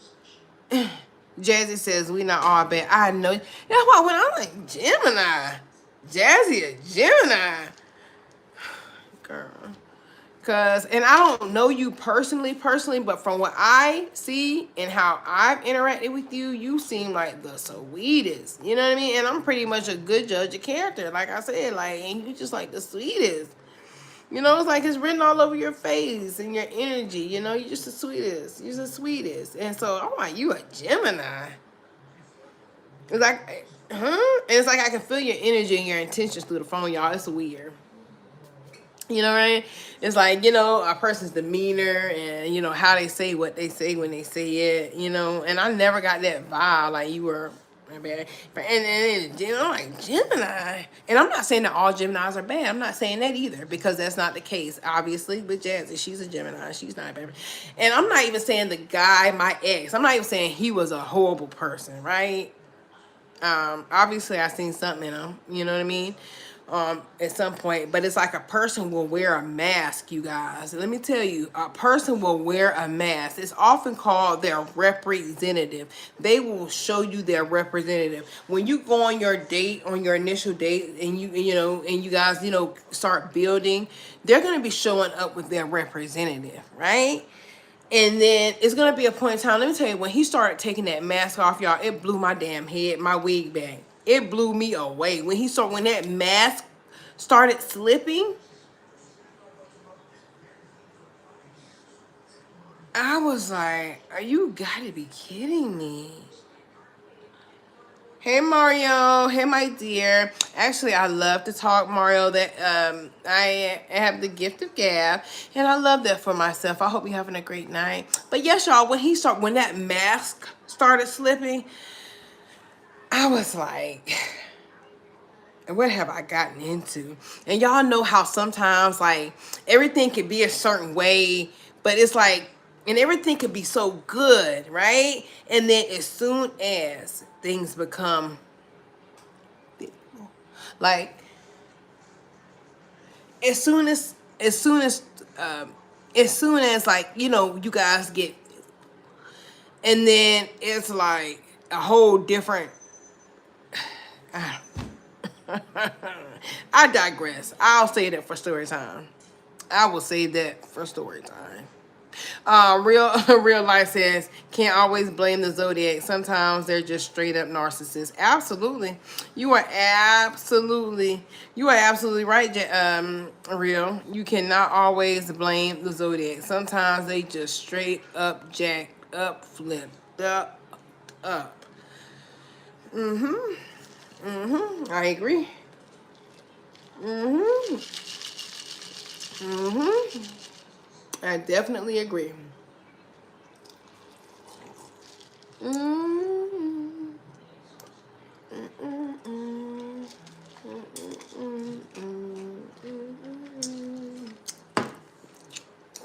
Jazzy says we not all bad. I know. That's why when I'm like Gemini, Jazzy a Gemini, girl. And I don't know you personally, but from what I see and how I've interacted with you, you seem like the sweetest. You know what I mean? And I'm pretty much a good judge of character, like I said, and you just like the sweetest. It's like it's written all over your face and your energy. You're just the sweetest. You're the sweetest. And so I'm like, you a Gemini. It's like, huh? And it's like I can feel your energy and your intentions through the phone, y'all. It's weird. You know what I mean? It's like, a person's demeanor and, how they say what they say when they say it, and I never got that vibe like you were bad. And I'm like, Gemini. And I'm not saying that all Geminis are bad. I'm not saying that either, because that's not the case. Obviously, with Jazzy, she's a Gemini. She's not bad. And I'm not even saying the guy, my ex, I'm not even saying he was a horrible person, right? Obviously I seen something in him, you know what I mean? At some point, but it's like a person will wear a mask, you guys. Let me tell you, a person will wear a mask. It's often called their representative. They will show you their representative. When you go on your date, on your initial date, and you guys, start building, they're going to be showing up with their representative, right? And then it's going to be a point in time. Let me tell you, when he started taking that mask off, y'all, it blew my damn head, my wig back. It blew me away. When that mask started slipping, I was like, are you gotta be kidding me? Hey Mario, hey my dear. Actually, I love to talk, Mario. That I have the gift of gab, and I love that for myself. I hope you're having a great night. But yes, y'all, when that mask started slipping, I was like, what have I gotten into? And y'all know how sometimes like everything could be a certain way, but it's like, and everything could be so good, right? And then as soon as things become like, as soon as like, you guys get, and then it's like a whole different, I digress. I'll say that for story time. I will say that for story time. Real life says can't always blame the zodiac. Sometimes they're just straight up narcissists. Absolutely, you are absolutely right. Real, you cannot always blame the zodiac. Sometimes they just straight up jacked up, flipped up. I agree. I definitely agree.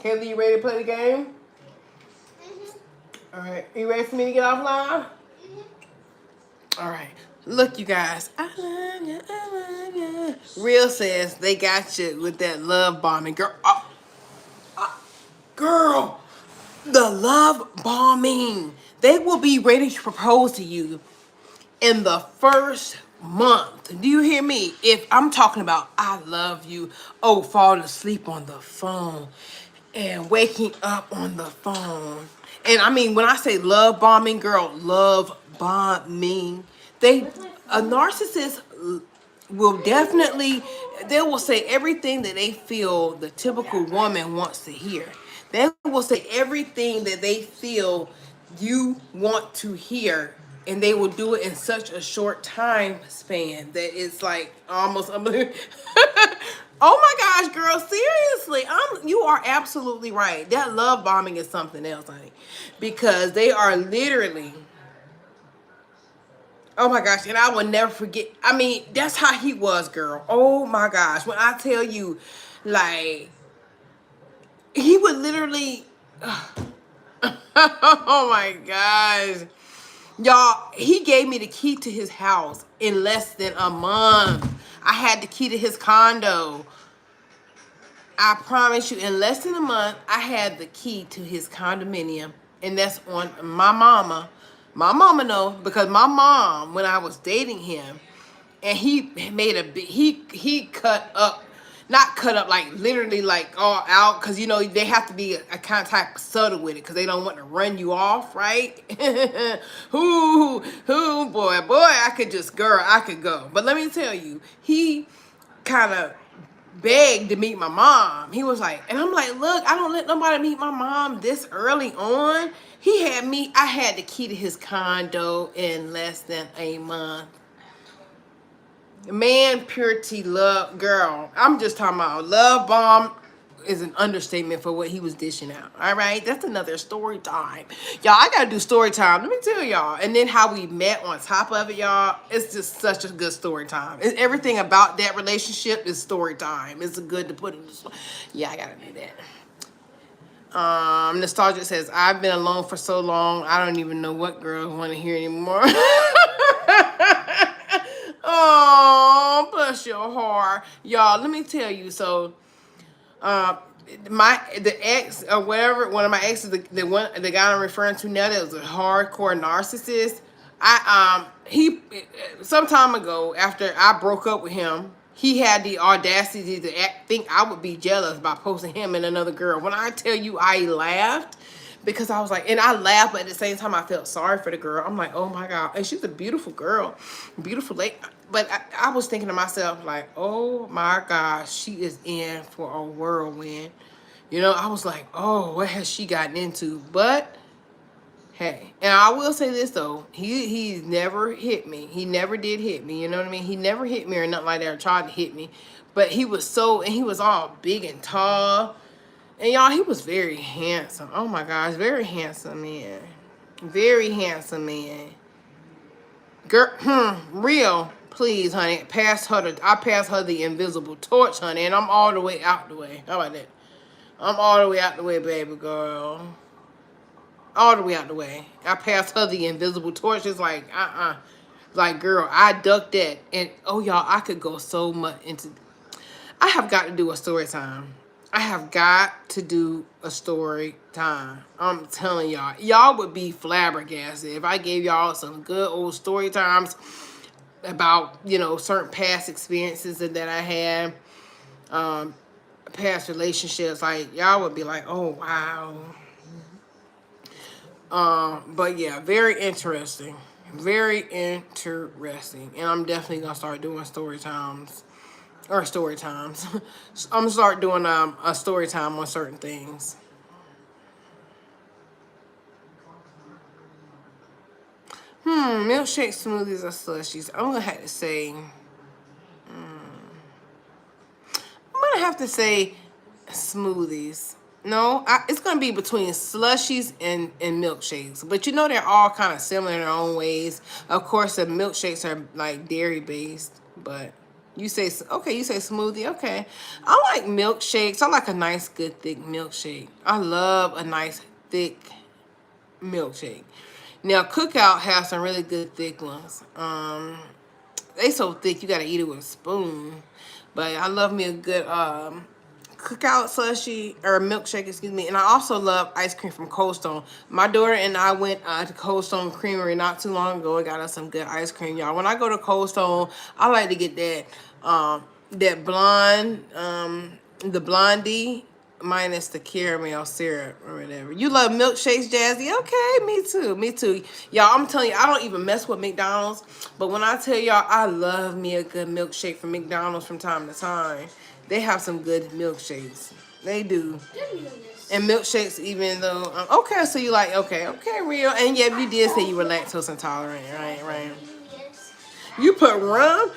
Kaylee, you ready to play the game? All right, you ready for me to get offline? All right. Look, you guys. I love you. I love you. Real says they got you with that love bombing. Girl, the love bombing. They will be ready to propose to you in the first month. Do you hear me? If I'm talking about I love you, falling asleep on the phone and waking up on the phone. And I mean, when I say love bombing, girl, love bombing. A narcissist will definitely, they will say everything that they feel the typical woman wants to hear. They will say everything that they feel you want to hear, and they will do it in such a short time span that it's like almost unbelievable. Oh my gosh, girl, seriously. You are absolutely right. That love bombing is something else, honey. Because they are literally, oh my gosh, and I will never forget. I mean, that's how he was, girl. Oh my gosh. When I tell you, like, he would literally oh my gosh. Y'all, he gave me the key to his house in less than a month. I had the key to his condo. I promise you, in less than a month, I had the key to his condominium. And that's on my mama. My mama know, because my mom, when I was dating him, and he made a big, he cut up, not cut up like literally like all out, because you know they have to be a kind of type of subtle with it, because they don't want to run you off, right? Boy, I could just, girl, I could go. But let me tell you, he kind of begged to meet my mom. He was like, and I'm like, look, I don't let nobody meet my mom this early on. I had the key to his condo in less than a month. Man, purity, love, girl. I'm just talking about love bomb is an understatement for what he was dishing out. All right, that's another story time, y'all. I gotta do story time. Let me tell y'all, and then how we met on top of it, y'all. It's just such a good story time. Everything about that relationship is story time. It's good to put in. Yeah, I gotta do that. Nostalgia says, I've been alone for so long, I don't even know what girls want to hear anymore. Oh, bless your heart. Y'all, let me tell you. So, the ex or whatever, one of my exes, the guy I'm referring to now, that was a hardcore narcissist. He some time ago, after I broke up with him, he had the audacity to think I would be jealous by posting him and another girl. When I tell you, I laughed, because I was like, and I laughed, but at the same time I felt sorry for the girl. I'm like, oh my God. And she's a beautiful girl, beautiful lady. But I was thinking to myself, like, oh my gosh, she is in for a whirlwind. You know, I was like, oh, what has she gotten into? But hey, and I will say this though, he's never hit me. He never did hit me. You know what I mean? He never hit me or nothing like that, or tried to hit me. But he was he was all big and tall. And y'all, he was very handsome. Oh my gosh, very handsome man. Very handsome man. Girl, real. Please, honey, I passed her the invisible torch, honey, and I'm all the way out the way. How about that? I'm all the way out the way, baby girl. All the way out the way. I passed her the invisible torch. It's like, like, girl, I ducked that. And, oh, y'all, I could go so much into... I have got to do a story time. I have got to do a story time. I'm telling y'all. Y'all would be flabbergasted if I gave y'all some good old story times about, you know, certain past experiences that I had, past relationships. Like, y'all would be like, oh, wow. But yeah, very interesting. Very interesting. And I'm definitely going to start doing story times. Or story times. I'm going to start doing a story time on certain things. Milkshake smoothies or slushies. I'm going to have to say... I'm going to have to say smoothies. No, it's going to be between slushies and milkshakes. But you know they're all kind of similar in their own ways. Of course, the milkshakes are like dairy-based. But you say, okay, you say smoothie. Okay. I like milkshakes. I like a nice, good, thick milkshake. I love a nice, thick milkshake. Now, Cookout has some really good, thick ones. They so thick, you got to eat it with a spoon. But I love me a good... Cookout slushie or milkshake, excuse me. And I also love ice cream from Cold Stone. My daughter and I went to Cold Stone Creamery not too long ago. I got us some good ice cream, y'all. When I go to Cold Stone, I like to get that blonde, the blondie minus the caramel syrup or whatever. You love milkshakes, Jazzy? Okay, me too, me too. Y'all, I'm telling you, I don't even mess with McDonald's. But when I tell y'all, I love me a good milkshake from McDonald's from time to time. They have some good milkshakes. They do. Didn't know this. And milkshakes, even though okay, so you like okay, real, and yeah, you did say you were lactose intolerant, right? Yes. You put rum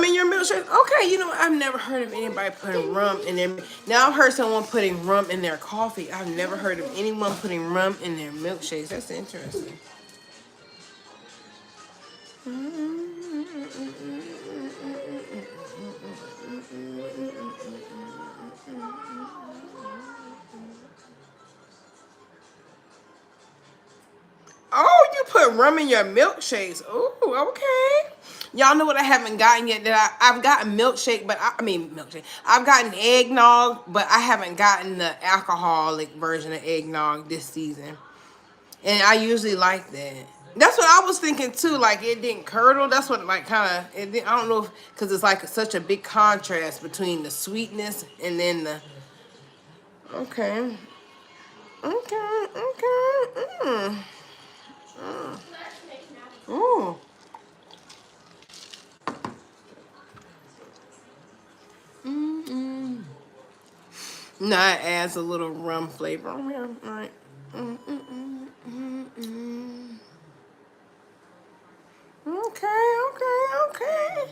in your milkshake? Okay, you know I've never heard of anybody putting rum in their. Now I've heard someone putting rum in their coffee. I've never heard of anyone putting rum in their milkshakes. That's interesting. Oh, you put rum in your milkshakes. Oh, okay. Y'all know what I haven't gotten yet? I've gotten milkshake, but I mean milkshake. I've gotten eggnog, but I haven't gotten the alcoholic version of eggnog this season. And I usually like that. That's what I was thinking too. Like it didn't curdle. That's what like kind of. I don't know because it's like such a big contrast between the sweetness and then the. Okay. Mm. Ooh. Mm-mm. Now it adds a little rum flavor. Oh, yeah, all right. Okay.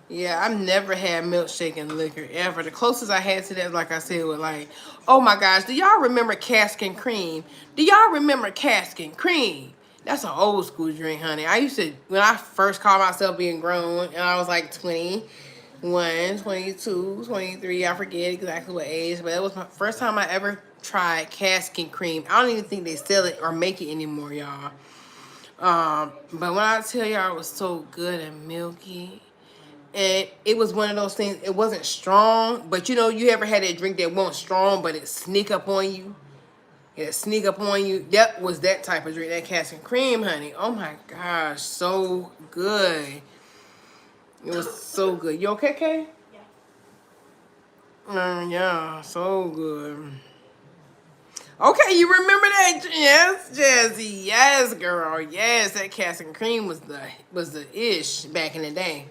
Yeah, I've never had milkshake and liquor ever. The closest I had to that, like I said, was like, oh my gosh, do y'all remember cask and cream? Do y'all remember cask and cream? That's an old school drink, honey. I used to, when I first called myself being grown, and I was like 21, 22, 23, I forget exactly what age, but it was my first time I ever tried cask and cream. I don't even think they sell it or make it anymore, y'all. But when I tell y'all it was so good and milky, and it was one of those things, it wasn't strong, but you know, you ever had that drink that wasn't strong, but it sneak up on you? It sneak up on you. That was that type of drink, that cask and cream, honey. Oh my gosh, so good. It was so good. You okay, Kay? Yeah, so good. Okay, you remember that? Yes, Jazzy. Yes, girl. Yes, that cask and cream was the ish back in the day.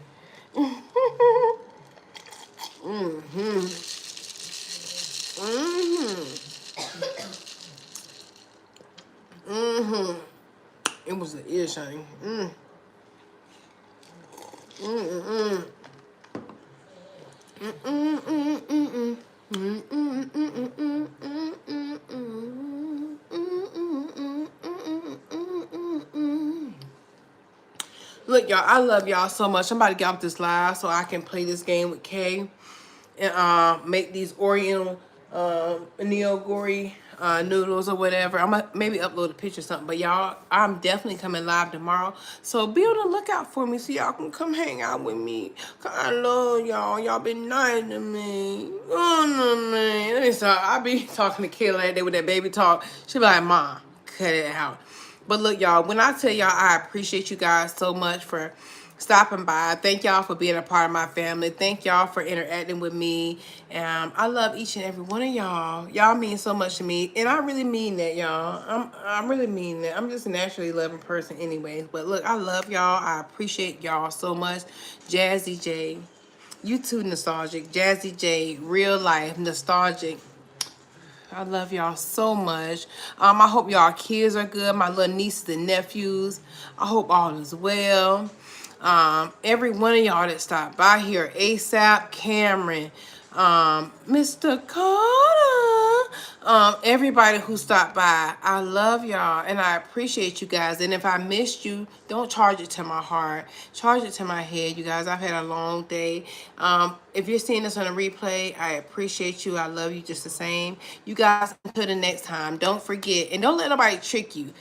It was the ish, honey. Look, y'all, I love y'all so much. I'm about to get off this live so I can play this game with Kay and make these Oriental Neogori noodles or whatever. I'm gonna maybe upload a picture or something. But y'all, I'm definitely coming live tomorrow. So be on the lookout for me so y'all can come hang out with me. Cause I love y'all. Y'all been nice to me. Oh, man. Let me start. I be talking to Kayla that day with that baby talk. She be like, Mom, cut it out. But look, y'all, when I tell y'all I appreciate you guys so much for stopping by. Thank y'all for being a part of my family. Thank y'all for interacting with me. I love each and every one of y'all. Y'all mean so much to me. And I really mean that, y'all. I'm really mean that. I'm just a naturally loving person anyways. But look, I love y'all. I appreciate y'all so much. Jazzy J. You too, nostalgic. Jazzy J. Real life. Nostalgic. I love y'all so much. I hope y'all kids are good. My little nieces and nephews. I hope all is well. Every one of y'all that stopped by here, ASAP, Cameron, Mr. Carter, everybody who stopped by, I love y'all and I appreciate you guys. And if I missed you, don't charge it to my heart, charge it to my head. You guys, I've had a long day. If you're seeing this on a replay, I appreciate you. I love you just the same. You guys, until the next time, don't forget and don't let nobody trick you.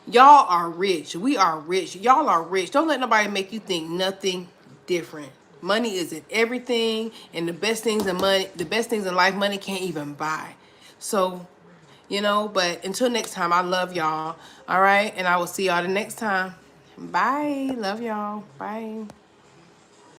Y'all are rich. We are rich. Y'all are rich. Don't let nobody make you think nothing different. Money isn't everything, and the best things in life, money can't even buy. So, but until next time, I love y'all. All right, and I will see y'all the next time. Bye. Love y'all. Bye.